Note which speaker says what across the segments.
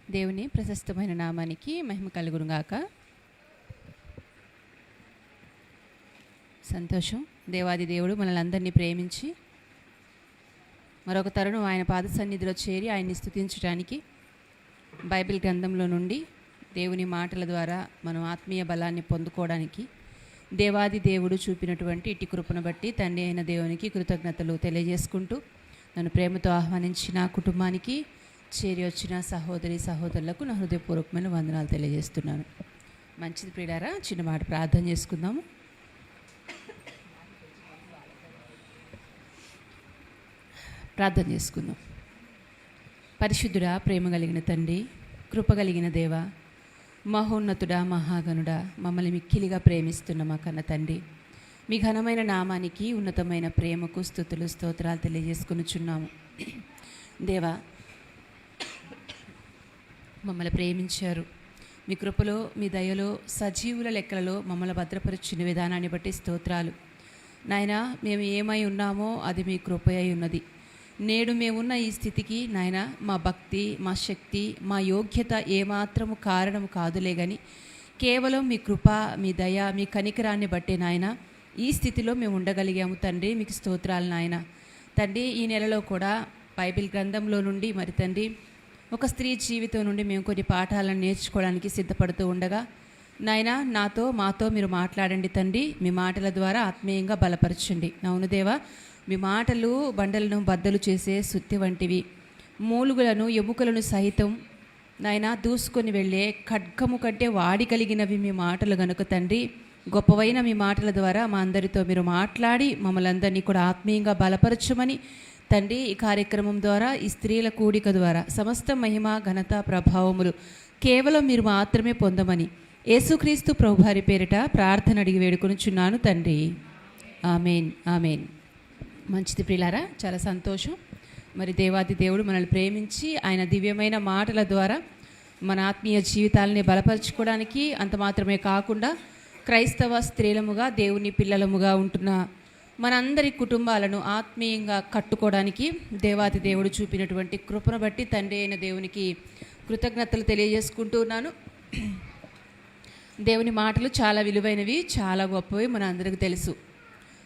Speaker 1: దేవుని ప్రశస్తమైన నామానికి మహిమ కలుగునుగాక. సంతోషం. దేవాది దేవుడు మనల్ని అందరినీ ప్రేమించి మరొక తరుణం ఆయన పాద సన్నిధిలో చేరి ఆయన్ని స్తుతించడానికి, బైబిల్ గ్రంథంలో నుండి దేవుని మాటల ద్వారా మనం ఆత్మీయ బలాన్ని పొందుకోవడానికి దేవాది దేవుడు చూపినటువంటి ఇట్టి కృపను బట్టి తండ్రి అయిన దేవునికి కృతజ్ఞతలు తెలియజేసుకుంటూ, నన్ను ప్రేమతో ఆహ్వానించిన కుటుంబానికి, చేరి వచ్చిన సహోదరి సహోదరులకు నా హృదయపూర్వకమైన వందనాలు తెలియజేస్తున్నాను. మంచిది ప్రియులారా, చిన్న మాట ప్రార్థన చేసుకుందాము. ప్రార్థన చేసుకుందాం. పరిశుద్ధుడా, ప్రేమ కలిగిన తండ్రి, కృప కలిగిన దేవ, మహోన్నతుడా, మహాగణుడా, మమ్మల్ని మిక్కిలిగా ప్రేమిస్తున్న మా కన్న తండ్రి, మీ ఘనమైన నామానికి, ఉన్నతమైన ప్రేమకు స్తుతులు స్తోత్రాలు తెలియజేసుకొనుచున్నాము. దేవా, మమ్మల్ని ప్రేమించారు. మీ కృపలో, మీ దయలో, సజీవుల లెక్కలలో మమ్మల్ని భద్రపరిచిన విధానాన్ని బట్టి స్తోత్రాలు. నాయనా, మేము ఏమై ఉన్నామో అది మీ కృప అయి ఉన్నది. నేడు మేమున్న ఈ స్థితికి నాయన మా భక్తి, మా శక్తి, మా యోగ్యత ఏమాత్రము కారణము కాదులే కానీ కేవలం మీ కృప, మీ దయ, మీ కనికరాన్ని బట్టే నాయన ఈ స్థితిలో మేము ఉండగలిగాము తండ్రి. మీకు స్తోత్రాలు నాయన. తండ్రి, ఈ నెలలో కూడా బైబిల్ గ్రంథంలో నుండి మరి తండ్రి ఒక స్త్రీ జీవితం నుండి మేము కొన్ని పాఠాలను నేర్చుకోవడానికి సిద్ధపడుతూ ఉండగా నాయన మాతో మీరు మాట్లాడండి తండ్రి. మీ మాటల ద్వారా ఆత్మీయంగా బలపరచండి. అవును దేవా, మీ మాటలు బండలను బద్దలు చేసే సుత్తి వంటివి, మూలుగులను ఎముకలను సహితం నాయన దూసుకొని వెళ్ళే ఖడ్గము కంటే వాడి కలిగినవి మీ మాటలు గనుక తండ్రి, గొప్పవైన మీ మాటల ద్వారా మా అందరితో మీరు మాట్లాడి మమ్మల్ని అందరినీ కూడా ఆత్మీయంగా బలపరచమని తండ్రి, ఈ కార్యక్రమం ద్వారా, ఈ స్త్రీల కూడిక ద్వారా సమస్త మహిమ, ఘనత, ప్రభావములు కేవలం మీరు మాత్రమే పొందమని యేసుక్రీస్తు ప్రభువారి పేరిట ప్రార్థన అడిగి వేడుకొనుచున్నాను తండ్రి. Amen, amen. మంచిది ప్రియులారా, చాలా సంతోషం. మరి దేవాది దేవుడు మనల్ని ప్రేమించి ఆయన దివ్యమైన మాటల ద్వారా మన ఆత్మీయ జీవితాలని బలపరచుకోవడానికి, అంత మాత్రమే కాకుండా క్రైస్తవ స్త్రీలముగా, దేవుని పిల్లలముగా ఉంటున్న మనందరి కుటుంబాలను ఆత్మీయంగా కట్టుకోవడానికి దేవాది దేవుడు చూపినటువంటి కృపను బట్టి తండ్రి అయిన దేవునికి కృతజ్ఞతలు తెలియజేసుకుంటూ ఉన్నాను. దేవుని మాటలు చాలా విలువైనవి, చాలా గొప్పవి, మన అందరికీ తెలుసు.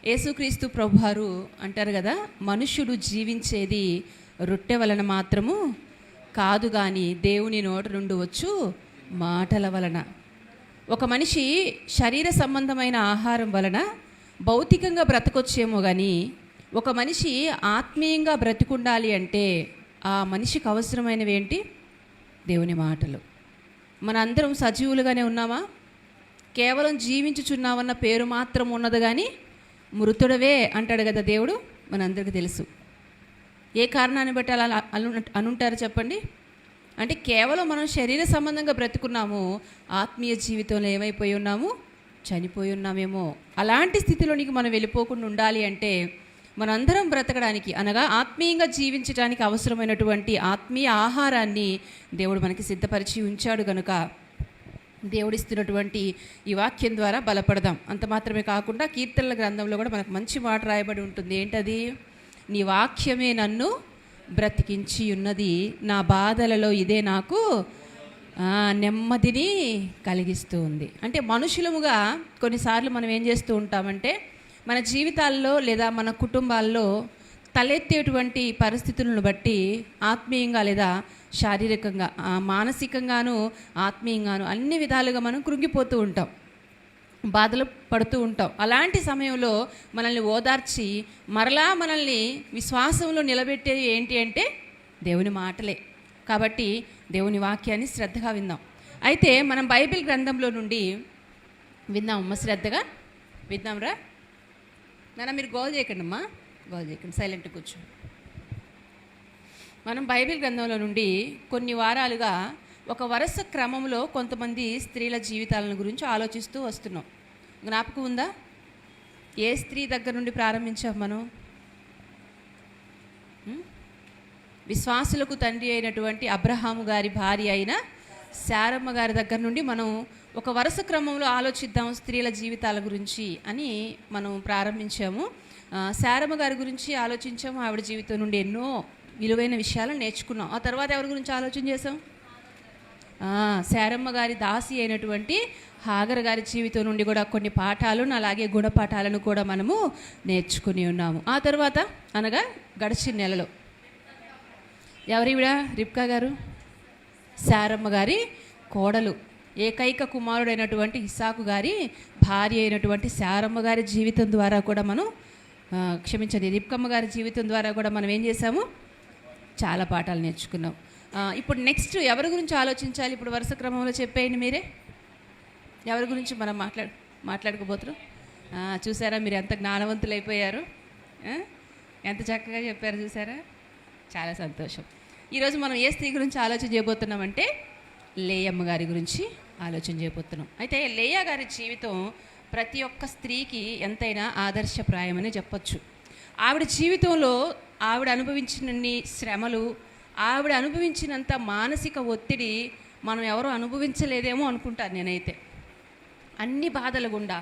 Speaker 1: యేసుక్రీస్తు ప్రభువారు అంటారు కదా, మనుష్యుడు జీవించేది రొట్టె వలన మాత్రము కాదు కానీ దేవుని నోట నుండి వచ్చు మాటల వలన. ఒక మనిషి శరీర సంబంధమైన ఆహారం వలన భౌతికంగా బ్రతకొచ్చేమో కానీ ఒక మనిషి ఆత్మీయంగా బ్రతికుండాలి అంటే ఆ మనిషికి అవసరమైనవి ఏంటి? దేవుని మాటలు. మన అందరం సజీవులుగానే ఉన్నామా? కేవలం జీవించుచున్నామన్న పేరు మాత్రం ఉన్నది కానీ మృతుడవే అంటాడు కదా దేవుడు, మనందరికీ తెలుసు. ఏ కారణాన్ని బట్టి అలా అనుంటారు చెప్పండి? అంటే కేవలం మనం శరీర సంబంధంగా బ్రతుకున్నాము, ఆత్మీయ జీవితంలో ఏమైపోయి ఉన్నాము? చనిపోయి ఉన్నామేమో. అలాంటి స్థితిలోనికి మనం వెళ్ళిపోకుండా ఉండాలి అంటే మనందరం బ్రతకడానికి, అనగా ఆత్మీయంగా జీవించడానికి అవసరమైనటువంటి ఆత్మీయ ఆహారాన్ని దేవుడు మనకి సిద్ధపరిచి ఉంచాడు కనుక దేవుడిస్తున్నటువంటి ఈ వాక్యం ద్వారా బలపడదాం. అంత మాత్రమే కాకుండా కీర్తనల గ్రంథంలో కూడా మనకు మంచి మాట రాయబడి ఉంటుంది. ఏంటది? నీ వాక్యమే నన్ను బ్రతికించి ఉన్నది, నా బాధలలో ఇదే నాకు నెమ్మదిని కలిగిస్తూ ఉంది. అంటే మనుషులముగా కొన్నిసార్లు మనం ఏం చేస్తూ ఉంటామంటే మన జీవితాల్లో లేదా మన కుటుంబాల్లో తలెత్తేటువంటి పరిస్థితులను బట్టి ఆత్మీయంగా లేదా శారీరకంగా, మానసికంగాను, ఆత్మీయంగాను అన్ని విధాలుగా మనం కృంగిపోతూ ఉంటాం, బాధలు పడుతూ ఉంటాం. అలాంటి సమయంలో మనల్ని ఓదార్చి మరలా మనల్ని విశ్వాసంలో నిలబెట్టేది ఏంటి అంటే దేవుని మాటలే. కాబట్టి దేవుని వాక్యాన్ని శ్రద్ధగా విందాం. అయితే మనం బైబిల్ గ్రంథంలో నుండి విందామమ్మా, శ్రద్ధగా విందాంరా. నాన్న మీరు గోల్ చేయకండి అమ్మా, గోల్ చేయకండి, సైలెంట్గా కూర్చో. మనం బైబిల్ గ్రంథంలో నుండి కొన్ని వారాలుగా ఒక వరుస క్రమంలో కొంతమంది స్త్రీల జీవితాలను గురించి ఆలోచిస్తూ వస్తున్నాం. జ్ఞాపకం ఉందా? ఏ స్త్రీ దగ్గర నుండి ప్రారంభించాం మనం? విశ్వాసులకు తండ్రి అయినటువంటి అబ్రహాము గారి భార్య అయిన శారమ్మ గారి దగ్గర నుండి మనం ఒక వరుస క్రమంలో ఆలోచిద్దాం స్త్రీల జీవితాల గురించి అని మనం ప్రారంభించాము. శారమ్మ గారి గురించి ఆలోచించాము. ఆవిడ జీవితం నుండి ఎన్నో విలువైన విషయాలు నేర్చుకున్నాం. ఆ తర్వాత ఎవరి గురించి ఆలోచన చేసాం? శారమ్మ గారి దాసి అయినటువంటి హాగర్ గారి జీవితం నుండి కూడా కొన్ని పాఠాలను, అలాగే గుణపాఠాలను కూడా మనము నేర్చుకుని ఉన్నాము. ఆ తర్వాత అనగా గడిచిన నెలలో ఎవరివిడ? రిబ్కా గారు, శారమ్మ గారి కోడలు, ఏకైక కుమారుడైనటువంటి ఇస్సాకు గారి భార్య అయినటువంటి శారమ్మ గారి జీవితం ద్వారా కూడా మనం రిబ్కమ్మ గారి జీవితం ద్వారా కూడా మనం ఏం చేసాము? చాలా పాఠాలు నేర్చుకున్నాం. ఇప్పుడు నెక్స్ట్ ఎవరి గురించి ఆలోచించాలి? ఇప్పుడు వరుస క్రమంలో చెప్పేయండి మీరే. ఎవరి గురించి మనం మాట్లాడుకోబోతున్నాం? చూసారా మీరు ఎంత జ్ఞానవంతులు అయిపోయారు, ఎంత చక్కగా చెప్పారు చూసారా? చాలా సంతోషం. ఈరోజు మనం ఏ స్త్రీ గురించి ఆలోచన చేయబోతున్నామంటే లేయమ్మ గారి గురించి ఆలోచన చేయబోతున్నాం. అయితే లేయా గారి జీవితం ప్రతి ఒక్క స్త్రీకి ఎంతైనా ఆదర్శప్రాయమని చెప్పొచ్చు. ఆవిడ జీవితంలో ఆవిడ అనుభవించినన్ని శ్రమలు, ఆవిడ అనుభవించినంత మానసిక ఒత్తిడి మనం ఎవరో అనుభవించలేదేమో అనుకుంటాను నేనైతే. అన్ని బాధల గుండా,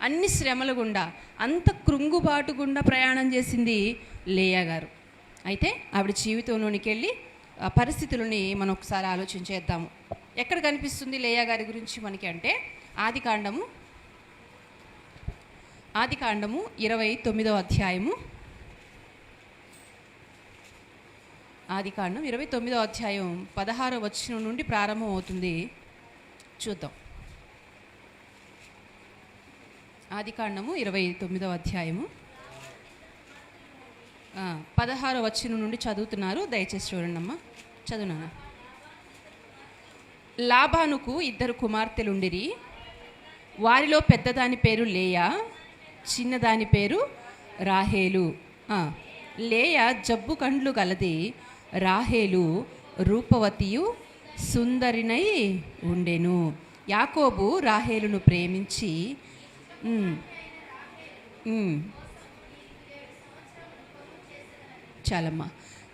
Speaker 1: అన్ని శ్రమల గుండా, అంత కృంగుబాటు గుండా ప్రయాణం చేసింది లేయా గారు. అయితే ఆవిడ జీవితంలోనికి వెళ్ళి ఆ పరిస్థితులని మనం ఒకసారి ఆలోచన చేద్దాము. ఎక్కడ కనిపిస్తుంది లేయా గారి గురించి మనకి అంటే ఆదికాండము 29వ అధ్యాయము. ఆదికాండం 29వ అధ్యాయం 16వ వచనం నుండి ప్రారంభం అవుతుంది. చూద్దాం. ఆదికాండము 29వ అధ్యాయము 16వ వచనం నుండి చదువుతున్నారు. దయచేసి చూడండి అమ్మా, చదువునా. లాబానుకు 2 కుమార్తెలుండిరి. వారిలో పెద్దదాని పేరు లేయా, చిన్నదాని పేరు రాహేలు. లేయా జబ్బు కండ్లు గలది, రాహేలు రూపవతియు సుందరినై ఉండెను. యాకోబు రాహేలును ప్రేమించి చాలమ్మా.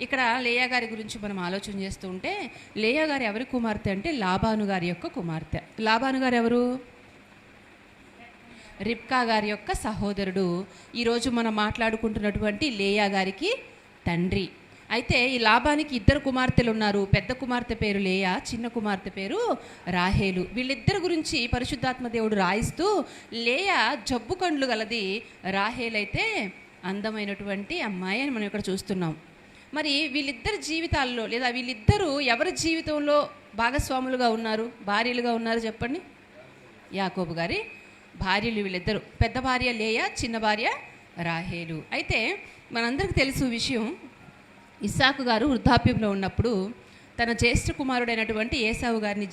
Speaker 1: ఇక్కడ లేయా గారి గురించి మనం ఆలోచన చేస్తూ ఉంటే, లేయా గారు ఎవరి కుమార్తె అంటే లాబాను గారి యొక్క కుమార్తె. లాబాను గారు ఎవరు? రిబ్కా గారి యొక్క సహోదరుడు. ఈరోజు మనం మాట్లాడుకుంటున్నటువంటి లేయా గారికి తండ్రి. అయితే ఈ లాబానికి 2 కుమార్తెలు ఉన్నారు. పెద్ద కుమార్తె పేరు లేయా, చిన్న కుమార్తె పేరు రాహేలు. వీళ్ళిద్దరి గురించి పరిశుద్ధాత్మ దేవుడు రాయిస్తూ, లేయా జబ్బు కండ్లు గలది, రాహేలు అయితే అందమైనటువంటి అమ్మాయి అని మనం ఇక్కడ చూస్తున్నాం. మరి వీళ్ళిద్దరి జీవితాల్లో, లేదా వీళ్ళిద్దరూ ఎవరి జీవితంలో భాగస్వాములుగా ఉన్నారు, భార్యలుగా ఉన్నారు చెప్పండి? యాకోబు గారి భార్యలు వీళ్ళిద్దరు. పెద్ద భార్య లేయా, చిన్న భార్య రాహేలు. అయితే మనందరికీ తెలుసు విషయం, ఇస్సాకు గారు వృద్ధాప్యంలో ఉన్నప్పుడు తన జ్యేష్ఠ కుమారుడైనటువంటి ఏసావు గారిని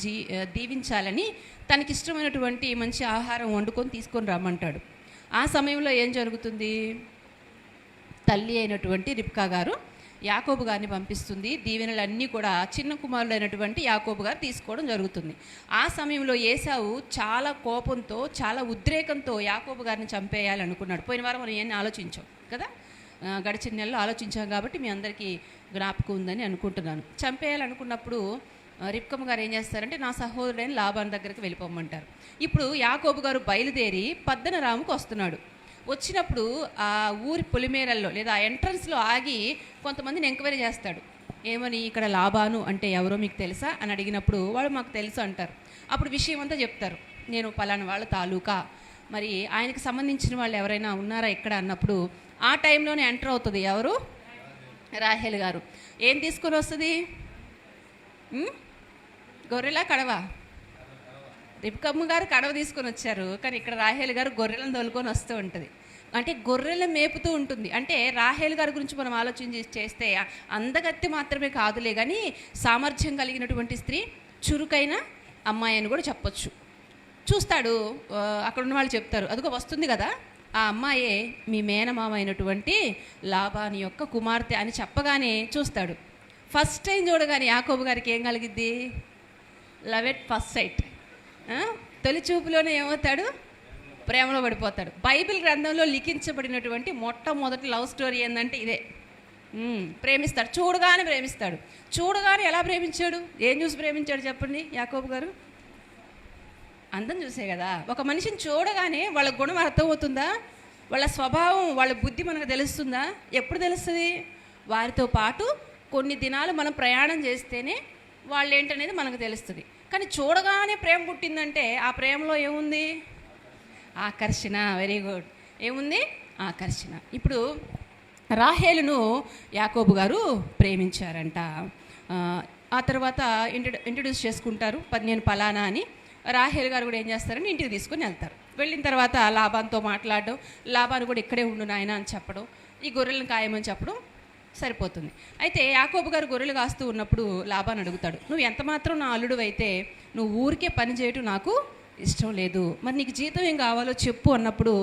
Speaker 1: దీవించాలని తనకిష్టమైనటువంటి మంచి ఆహారం వండుకొని తీసుకొని రమ్మంటాడు. ఆ సమయంలో ఏం జరుగుతుంది? తల్లి అయినటువంటి రిబ్కా గారు యాకోబు గారిని పంపిస్తుంది. దీవెనలన్నీ కూడా చిన్న కుమారుడైనటువంటి యాకోబు గారు తీసుకోవడం జరుగుతుంది. ఆ సమయంలో ఏసావు చాలా కోపంతో, చాలా ఉద్రేకంతో యాకోబు గారిని చంపేయాలనుకున్నాడు. పోయిన వారం మనం ఏమని ఆలోచించాం కదా, గడిచిన నెలలో ఆలోచించాం కాబట్టి మీ అందరికీ జ్ఞాపకం ఉందని అనుకుంటున్నాను. చంపేయాలనుకున్నప్పుడు రిబ్కమ్మ గారు ఏం చేస్తారంటే, నా సహోదరుడైన లాబాను దగ్గరికి వెళ్ళిపోమంటారు. ఇప్పుడు యాకోబు గారు బయలుదేరి పద్దనరాముకు వస్తున్నాడు. వచ్చినప్పుడు ఆ ఊరి పొలిమేరల్లో లేదా ఎంట్రన్స్లో ఆగి కొంతమందిని ఎంక్వైరీ చేస్తాడు. ఏమని? ఇక్కడ లాబాను అంటే ఎవరో మీకు తెలుసా అని అడిగినప్పుడు వాళ్ళు మాకు తెలుసు అంటారు. అప్పుడు విషయం అంతా చెప్తారు. నేను పలానా వాళ్ళ తాలూకా, మరి ఆయనకు సంబంధించిన వాళ్ళు ఎవరైనా ఉన్నారా ఇక్కడ అన్నప్పుడు ఆ టైంలోనే ఎంటర్ అవుతుంది ఎవరు? రాహేల్ గారు. ఏం తీసుకొని వస్తుంది? గొర్రెలా కడవ? రిబ్కమ్మ గారు కడవ తీసుకొని వచ్చారు, కానీ ఇక్కడ రాహేల్ గారు గొర్రెలను తోలుకొని వస్తూ ఉంటుంది. అంటే గొర్రెలను మేపుతూ ఉంటుంది. అంటే రాహేల్ గారి గురించి మనం ఆలోచన చేస్తే అందగత్తి మాత్రమే కాదులే, కానీ సామర్థ్యం కలిగినటువంటి స్త్రీ, చురుకైన అమ్మాయి అని కూడా చెప్పొచ్చు. చూస్తాడు, అక్కడ ఉన్న వాళ్ళు చెప్తారు, అదిగో వస్తుంది కదా ఆ అమ్మాయే మీ మేనమామ అయినటువంటి లాబాను యొక్క కుమార్తె అని చెప్పగానే చూస్తాడు. ఫస్ట్ టైం చూడగానే యాకోబు గారికి ఏం కలిగిద్ది? Love at first sight. తొలి చూపులోనే ఏమవుతాడు? ప్రేమలో పడిపోతాడు. బైబిల్ గ్రంథంలో లిఖించబడినటువంటి మొట్టమొదటి లవ్ స్టోరీ ఏంటంటే ఇదే. ప్రేమిస్తాడు, చూడగానే ప్రేమిస్తాడు. చూడగానే ఎలా ప్రేమించాడు? ఏం చూసి ప్రేమించాడు చెప్పండి యాకోబు గారు? అందం చూసే కదా. ఒక మనిషిని చూడగానే వాళ్ళ గుణం అర్థమవుతుందా? వాళ్ళ స్వభావం, వాళ్ళ బుద్ధి మనకు తెలుస్తుందా? ఎప్పుడు తెలుస్తుంది? వారితో పాటు కొన్ని దినాలు మనం ప్రయాణం చేస్తేనే వాళ్ళు ఏంటనేది మనకు తెలుస్తుంది. కానీ చూడగానే ప్రేమ పుట్టిందంటే ఆ ప్రేమలో ఏముంది? ఆకర్షణ. Very good. ఏముంది? ఆకర్షణ. ఇప్పుడు రాహేలును యాకోబు గారు ప్రేమించారంట. ఆ తర్వాత ఇంట్రడ్యూస్ చేసుకుంటారు, నేను పలానా అని. రాహేల్ గారు కూడా ఏం చేస్తారని ఇంటికి తీసుకొని వెళ్తారు. వెళ్ళిన తర్వాత లాబాన్తో మాట్లాడడం, లాబాను కూడా ఇక్కడే ఉండు నాయన అని చెప్పడం, ఈ గొర్రెలను కాయమని చెప్పడం సరిపోతుంది. అయితే యాకోబు గారు గొర్రెలు కాస్తూ ఉన్నప్పుడు లాబాన్ అడుగుతాడు, నువ్వు ఎంత మాత్రం నా అల్లుడు అయితే నువ్వు ఊరికే పని చేయటం నాకు ఇష్టం లేదు, మరి నీకు జీతం ఏం కావాలో చెప్పు అన్నప్పుడు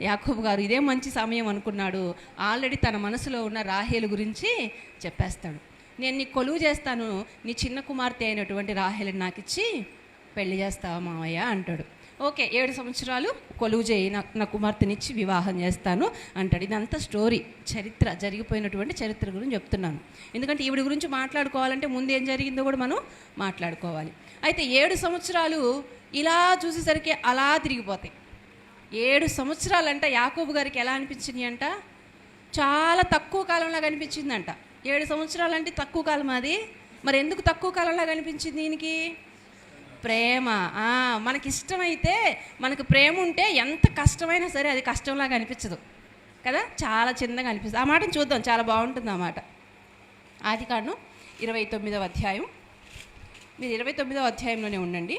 Speaker 1: యాకోబు గారు ఇదే మంచి సమయం అనుకున్నాడు. ఆల్రెడీ తన మనసులో ఉన్న రాహేలు గురించి చెప్పేస్తాడు. నేను నీకు కొలువు చేస్తాను, నీ చిన్న కుమార్తె అయినటువంటి రాహేలుని నాకు ఇచ్చి పెళ్లి చేస్తావా మావయ్య అంటాడు. ఓకే, 7 సంవత్సరాలు కొలువు చేయి, నా కుమార్తెనిచ్చి వివాహం చేస్తాను అంటాడు. ఇదంతా స్టోరీ, చరిత్ర, జరిగిపోయినటువంటి చరిత్ర గురించి చెప్తున్నాను. ఎందుకంటే ఈవిడ గురించి మాట్లాడుకోవాలంటే ముందు ఏం జరిగిందో కూడా మనం మాట్లాడుకోవాలి. అయితే 7 సంవత్సరాలు ఇలా చూసేసరికి అలా తిరిగిపోతాయి. 7 సంవత్సరాలంట యాకోబు గారికి ఎలా అనిపించింది అంట? చాలా తక్కువ కాలంలాగా అనిపించిందంట. 7 సంవత్సరాలు అంటే తక్కువ కాలం అది. మరి ఎందుకు తక్కువ కాలంలాగా అనిపించింది దీనికి? ప్రేమ. మనకిష్టమైతే, మనకు ప్రేమ ఉంటే ఎంత కష్టమైనా సరే అది కష్టంలాగా అనిపించదు కదా, చాలా చిన్నగా అనిపిస్తుంది. ఆ మాటను చూద్దాం, చాలా బాగుంటుంది ఆ మాట. ఆదికాండం 29వ అధ్యాయం. మీరు 29వ అధ్యాయంలోనే ఉండండి.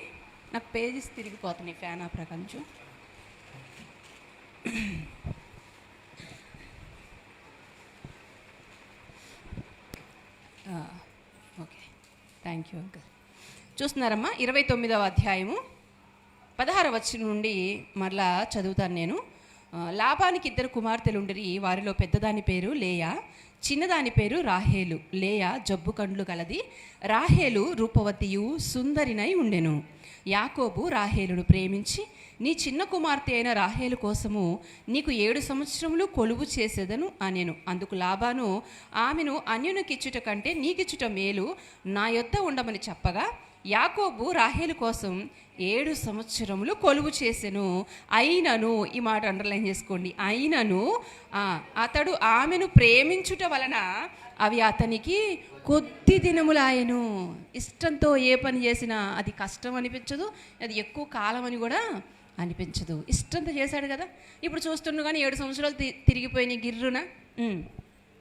Speaker 1: నాకు పేజెస్ తిరిగిపోతున్నాయి ఫ్యాన్ ఆఫ్ కొంచెం. Okay, thank you uncle. చూస్తున్నారమ్మా, 29వ అధ్యాయము 16వ వచనం నుండి మరలా చదువుతాను నేను. లాబానికి 2 కుమార్తెలు ఉండిరి, వారిలో పెద్దదాని పేరు లేయా, చిన్నదాని పేరు రాహేలు. లేయా జబ్బు కండ్లు కలది, రాహేలు రూపవతియు సుందరినై ఉండెను. యాకోబు రాహేలును ప్రేమించి, నీ చిన్న కుమార్తె అయిన రాహేలు కోసము నీకు 7 సంవత్సరములు కొలువు చేసేదను అనెను. అందుకు లాబాను, ఆమెను అన్యునికిచ్చుట కంటే నీకిచ్చుట మేలు, నా యొద్ద ఉండమని చెప్పగా యాకోబు రాహేలు కోసం 7 సంవత్సరములు కొలువు చేసెను. అయినను, ఈ మాట అండర్లైన్ చేసుకోండి, అయినను అతడు ఆమెను ప్రేమించుట వలన అవి అతనికి కొద్ది దినములాయను. ఇష్టంతో ఏ పని చేసినా అది కష్టం అనిపించదు, అది ఎక్కువ కాలం అని కూడా అనిపించదు. ఇష్టంతో చేశాడు కదా. ఇప్పుడు చూస్తుండగా కానీ 7 సంవత్సరాలు తిరిగిపోయినాయి. గిర్రున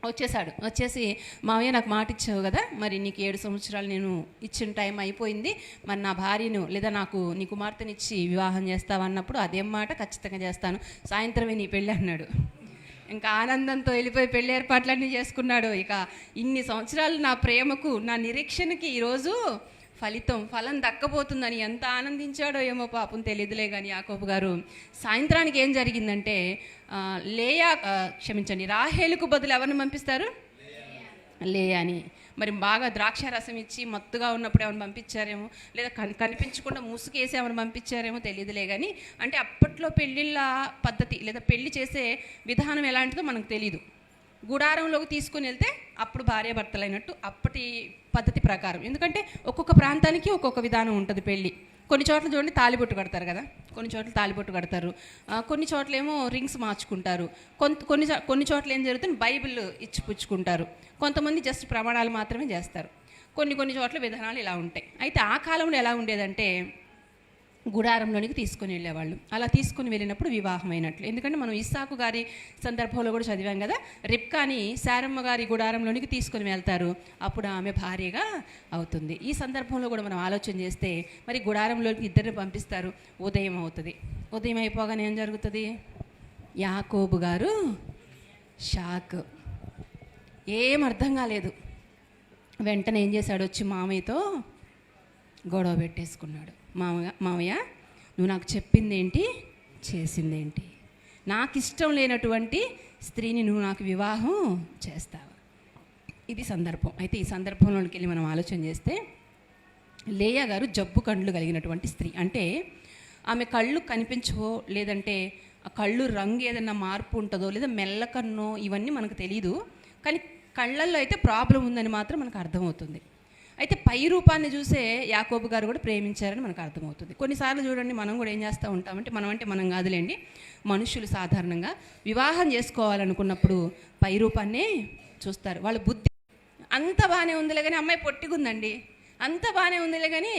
Speaker 1: వచ్చేసాడు. వచ్చేసి, మావయ్య నాకు మాట ఇచ్చావు కదా, మరి నీకు 7 సంవత్సరాలు నేను ఇచ్చిన టైం అయిపోయింది, మరి నా భార్యను లేదా నాకు నీ కుమార్తెనిచ్చి వివాహం చేస్తావు అన్నప్పుడు, అదేం మాట, ఖచ్చితంగా చేస్తాను, సాయంత్రమే నీ పెళ్ళి అన్నాడు. ఇంకా ఆనందంతో వెళ్ళిపోయి పెళ్లి ఏర్పాట్లన్నీ చేసుకున్నాడు. ఇక ఇన్ని సంవత్సరాలు నా ప్రేమకు, నా నిరీక్షణకి ఈరోజు ఫలం దక్కబోతుందని ఎంత ఆనందించాడో ఏమో పాపం, తెలియదులే. కానీ యాకోబు గారు సాయంత్రానికి ఏం జరిగిందంటే, రాహేలుకు బదులు ఎవరిని పంపిస్తారు? లేయాని. మరి బాగా ద్రాక్ష రసం ఇచ్చి మత్తుగా ఉన్నప్పుడు ఏమైనా పంపించారేమో, లేదా కనిపించకుండా ముసుకేసి ఏమైనా పంపించారేమో తెలియదులే. కానీ అంటే అప్పట్లో పెళ్ళిళ్ళ పద్ధతి లేదా పెళ్లి చేసే విధానం ఎలాంటిదో మనకు తెలియదు. గుడారంలోకి తీసుకుని వెళ్తే అప్పుడు భార్యాభర్తలు అయినట్టు అప్పటి పద్ధతి ప్రకారం. ఎందుకంటే ఒక్కొక్క ప్రాంతానికి ఒక్కొక్క విధానం ఉంటుంది పెళ్ళి. కొన్ని చోట్ల చూడండి తాలిబొట్టు కడతారు కదా, కొన్ని చోట్ల తాలిబొట్టు కడతారు, కొన్ని చోట్ల ఏమో రింగ్స్ మార్చుకుంటారు, కొన్ని చోట్ల ఏం జరుగుతుంది, బైబిల్ ఇచ్చి పుచ్చుకుంటారు, కొంతమంది జస్ట్ ప్రమాణాలు మాత్రమే చేస్తారు, కొన్ని చోట్ల విధానాలు ఇలా ఉంటాయి. అయితే ఆ కాలంలో ఎలా ఉండేదంటే గుడారంలోనికి తీసుకొని వెళ్ళేవాళ్ళు. అలా తీసుకుని వెళ్ళినప్పుడు వివాహం అయినట్లు. ఎందుకంటే మనం ఇస్సాకు గారి సందర్భంలో కూడా చదివాం కదా, రిబ్కాని శారమ్మ గారి గుడారంలోనికి తీసుకొని వెళ్తారు, అప్పుడు ఆమె భార్యగా అవుతుంది. ఈ సందర్భంలో కూడా మనం ఆలోచన చేస్తే, మరి గుడారంలోకి ఇద్దరిని పంపిస్తారు, ఉదయం అవుతుంది. ఉదయం అయిపోగానే ఏం జరుగుతుంది? యాకోబు గారు షాక్, ఏం అర్థం కాలేదు. వెంటనే ఏం చేశాడు? వచ్చి మామయ్యతో గొడవ పెట్టేసుకున్నాడు. మామయ్య, నువ్వు నాకు చెప్పిందేంటి, చేసిందేంటి? నాకు ఇష్టం లేనటువంటి స్త్రీని నువ్వు నాకు వివాహం చేస్తావా? ఇది సందర్భం. అయితే ఈ సందర్భంలోకి వెళ్ళి మనం ఆలోచన చేస్తే, లేయా గారు జబ్బు కండ్లు కలిగినటువంటి స్త్రీ. అంటే ఆమె కళ్ళు కనిపించవో, లేదంటే ఆ కళ్ళు రంగు ఏదన్నా మార్పు ఉంటుందో, లేదా మెల్లకన్నో, ఇవన్నీ మనకు తెలియదు. కానీ కళ్ళల్లో అయితే ప్రాబ్లం ఉందని మాత్రం మనకు అర్థమవుతుంది. అయితే పై రూపాన్ని చూసే యాకోబు గారు కూడా ప్రేమించారని మనకు అర్థమవుతుంది. కొన్నిసార్లు చూడండి, మనం కూడా ఏం చేస్తూ ఉంటామంటే, మనం కాదులేండి, మనుషులు సాధారణంగా వివాహం చేసుకోవాలనుకున్నప్పుడు పై రూపాన్నే చూస్తారు. వాళ్ళ బుద్ధి అంత బాగానే ఉందిలే కానీ అమ్మాయి పొట్టిగుందండి, అంత బాగానే ఉందిలే కానీ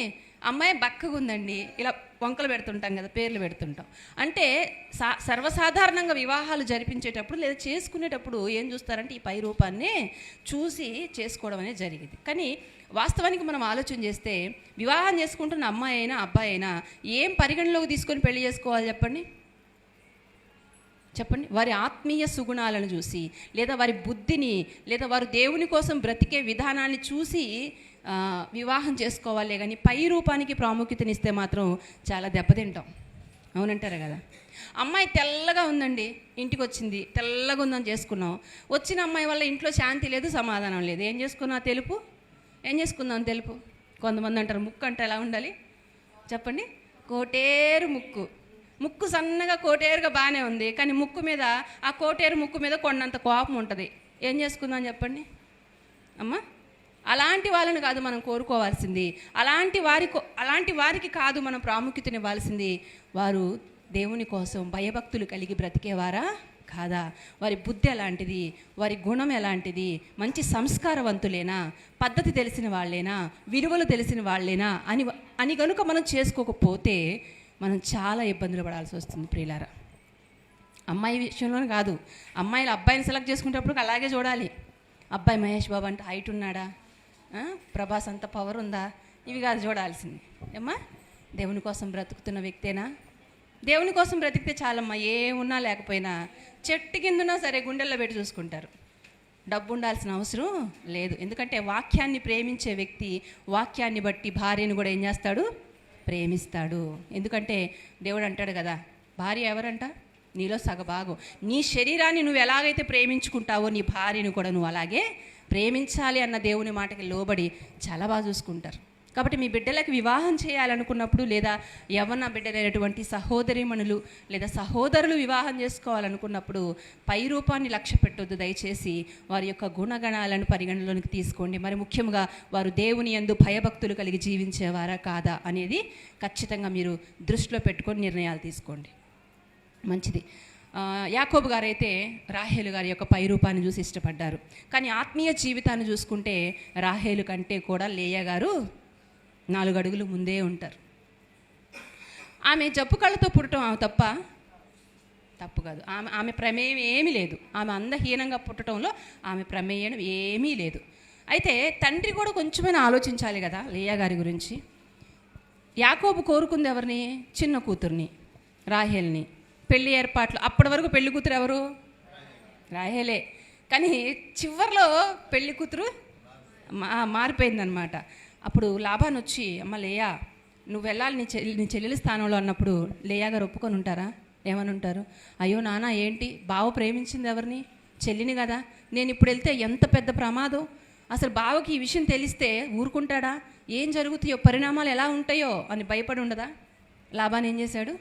Speaker 1: అమ్మాయి బక్కగుందండి, ఇలా వంకలు పెడుతుంటాం కదా, పేర్లు పెడుతుంటాం. అంటే సర్వసాధారణంగా వివాహాలు జరిపించేటప్పుడు లేదా చేసుకునేటప్పుడు ఏం చూస్తారంటే ఈ పై రూపాన్ని చూసి చేసుకోవడం అనేది జరిగింది. కానీ వాస్తవానికి మనం ఆలోచన చేస్తే వివాహం చేసుకుంటున్న అమ్మాయి అయినా అబ్బాయి అయినా ఏం పరిగణలోకి తీసుకొని పెళ్లి చేసుకోవాలి చెప్పండి? వారి ఆత్మీయ సుగుణాలను చూసి, లేదా వారి బుద్ధిని, లేదా వారు దేవుని కోసం బ్రతికే విధానాన్ని చూసి వివాహం చేసుకోవాలి. కానీ పై రూపానికి ప్రాముఖ్యతనిస్తే మాత్రం చాలా దెబ్బతింటాం. అవునంటారా కదా? అమ్మాయి తెల్లగా ఉందండి, ఇంటికి వచ్చింది, తెల్లగా ఉందని చేసుకున్నాం. వచ్చిన అమ్మాయి వల్ల ఇంట్లో శాంతి లేదు, సమాధానం లేదు. ఏం చేసుకుందాం తెలుపు? కొంతమంది అంటారు ముక్కు అంటే ఎలా ఉండాలి చెప్పండి? కోటేరు ముక్కు సన్నగా కోటేరుగా బాగానే ఉంది, కానీ ముక్కు మీద, ఆ కోటేరు ముక్కు మీద కొండంత కోపం ఉంటుంది. ఏం చేసుకుందాం చెప్పండి అమ్మ? అలాంటి వాళ్ళని కాదు మనం కోరుకోవాల్సింది, అలాంటి వారికి కాదు మనం ప్రాముఖ్యతనివ్వాల్సింది. వారు దేవుని కోసం భయభక్తులు కలిగి బ్రతికేవారా కాదా? వారి బుద్ధి ఎలాంటిది, వారి గుణం ఎలాంటిది, మంచి సంస్కారవంతులేనా, పద్ధతి తెలిసిన వాళ్ళేనా, విలువలు తెలిసిన వాళ్ళేనా అని కనుక మనం చేసుకోకపోతే మనం చాలా ఇబ్బందులు పడాల్సి వస్తుంది ప్రియులారా. అమ్మాయి విషయంలోనే కాదు, అమ్మాయిలు అబ్బాయిని సెలెక్ట్ చేసుకునేటప్పుడు అలాగే చూడాలి. అబ్బాయి మహేష్ బాబు అంటే హైట్ ఉన్నాడా, ప్రభాస్ అంత పవర్ ఉందా, ఇవి కాదు చూడాల్సింది. ఏమ్మా, దేవుని కోసం బ్రతుకుతున్న వ్యక్తేనా? దేవుని కోసం బ్రతికితే చాలమ్మా, ఏమున్నా లేకపోయినా, చెట్టు కిందన్నా సరే గుండెల్లో పెట్టి చూసుకుంటారు. డబ్బు ఉండాల్సిన అవసరం లేదు. ఎందుకంటే వాక్యాన్ని ప్రేమించే వ్యక్తి వాక్యాన్ని బట్టి భార్యను కూడా ఏం చేస్తాడు? ప్రేమిస్తాడు. ఎందుకంటే దేవుడు అంటాడు కదా, భార్య ఎవరంట? నీలో సగభాగం. నీ శరీరాన్ని నువ్వు ఎలాగైతే ప్రేమించుకుంటావో నీ భార్యను కూడా నువ్వు అలాగే ప్రేమించాలి అన్న దేవుని మాటకి లోబడి చాలా బాగా చూసుకుంటారు. కాబట్టి మీ బిడ్డలకు వివాహం చేయాలనుకున్నప్పుడు, లేదా యవ్వన బిడ్డలైనటువంటి సహోదరీమణులు లేదా సహోదరులు వివాహం చేసుకోవాలనుకున్నప్పుడు పై రూపాన్ని లక్ష్య పెట్టొద్దు. దయచేసి వారి యొక్క గుణగణాలను పరిగణలోనికి తీసుకోండి. మరి ముఖ్యంగా వారు దేవుని యందు భయభక్తులు కలిగి జీవించేవారా కాదా అనేది ఖచ్చితంగా మీరు దృష్టిలో పెట్టుకొని నిర్ణయాలు తీసుకోండి. మంచిది. యాకోబు గారైతే రాహేలు గారి యొక్క పై రూపాన్ని చూసి ఇష్టపడ్డారు. కానీ ఆత్మీయ జీవితాన్ని చూసుకుంటే రాహేలు కంటే కూడా లేయా గారు 4 అడుగులు ముందే ఉంటారు. ఆమె జబ్బు కళ్ళతో పుట్టడం తప్పు కాదు. ఆమె ప్రమేయం ఏమీ లేదు. ఆమె అందహీనంగా పుట్టడంలో ఆమె ప్రమేయం ఏమీ లేదు. అయితే తండ్రి కూడా కొంచెమైనా ఆలోచించాలి కదా లేయా గారి గురించి. యాకోబు కోరుకుంది ఎవరిని? చిన్న కూతుర్ని, రాహేల్ని. పెళ్లి ఏర్పాట్లు, అప్పటి వరకు పెళ్లి కూతురు ఎవరు? రాహేలే. కానీ చివరిలో పెళ్లి కూతురు మారిపోయిందనమాట. అప్పుడు లాబాన్ వచ్చి, అమ్మ లేయా నువ్వు వెళ్ళాలి నీ చెల్లెలి స్థానంలో అన్నప్పుడు లేయా గారు ఒప్పుకొని ఉంటారా? ఏమని ఉంటారు? అయ్యో నాన్న ఏంటి, బావ ప్రేమించింది ఎవరిని? చెల్లిని కదా. నేను ఇప్పుడు వెళ్తే ఎంత పెద్ద ప్రమాదం, అసలు బావకి ఈ విషయం తెలిస్తే ఊరుకుంటాడా, ఏం జరుగుతాయో, పరిణామాలు ఎలా ఉంటాయో అని భయపడి ఉండదా? లాబాన్ ఏం చేశాడు?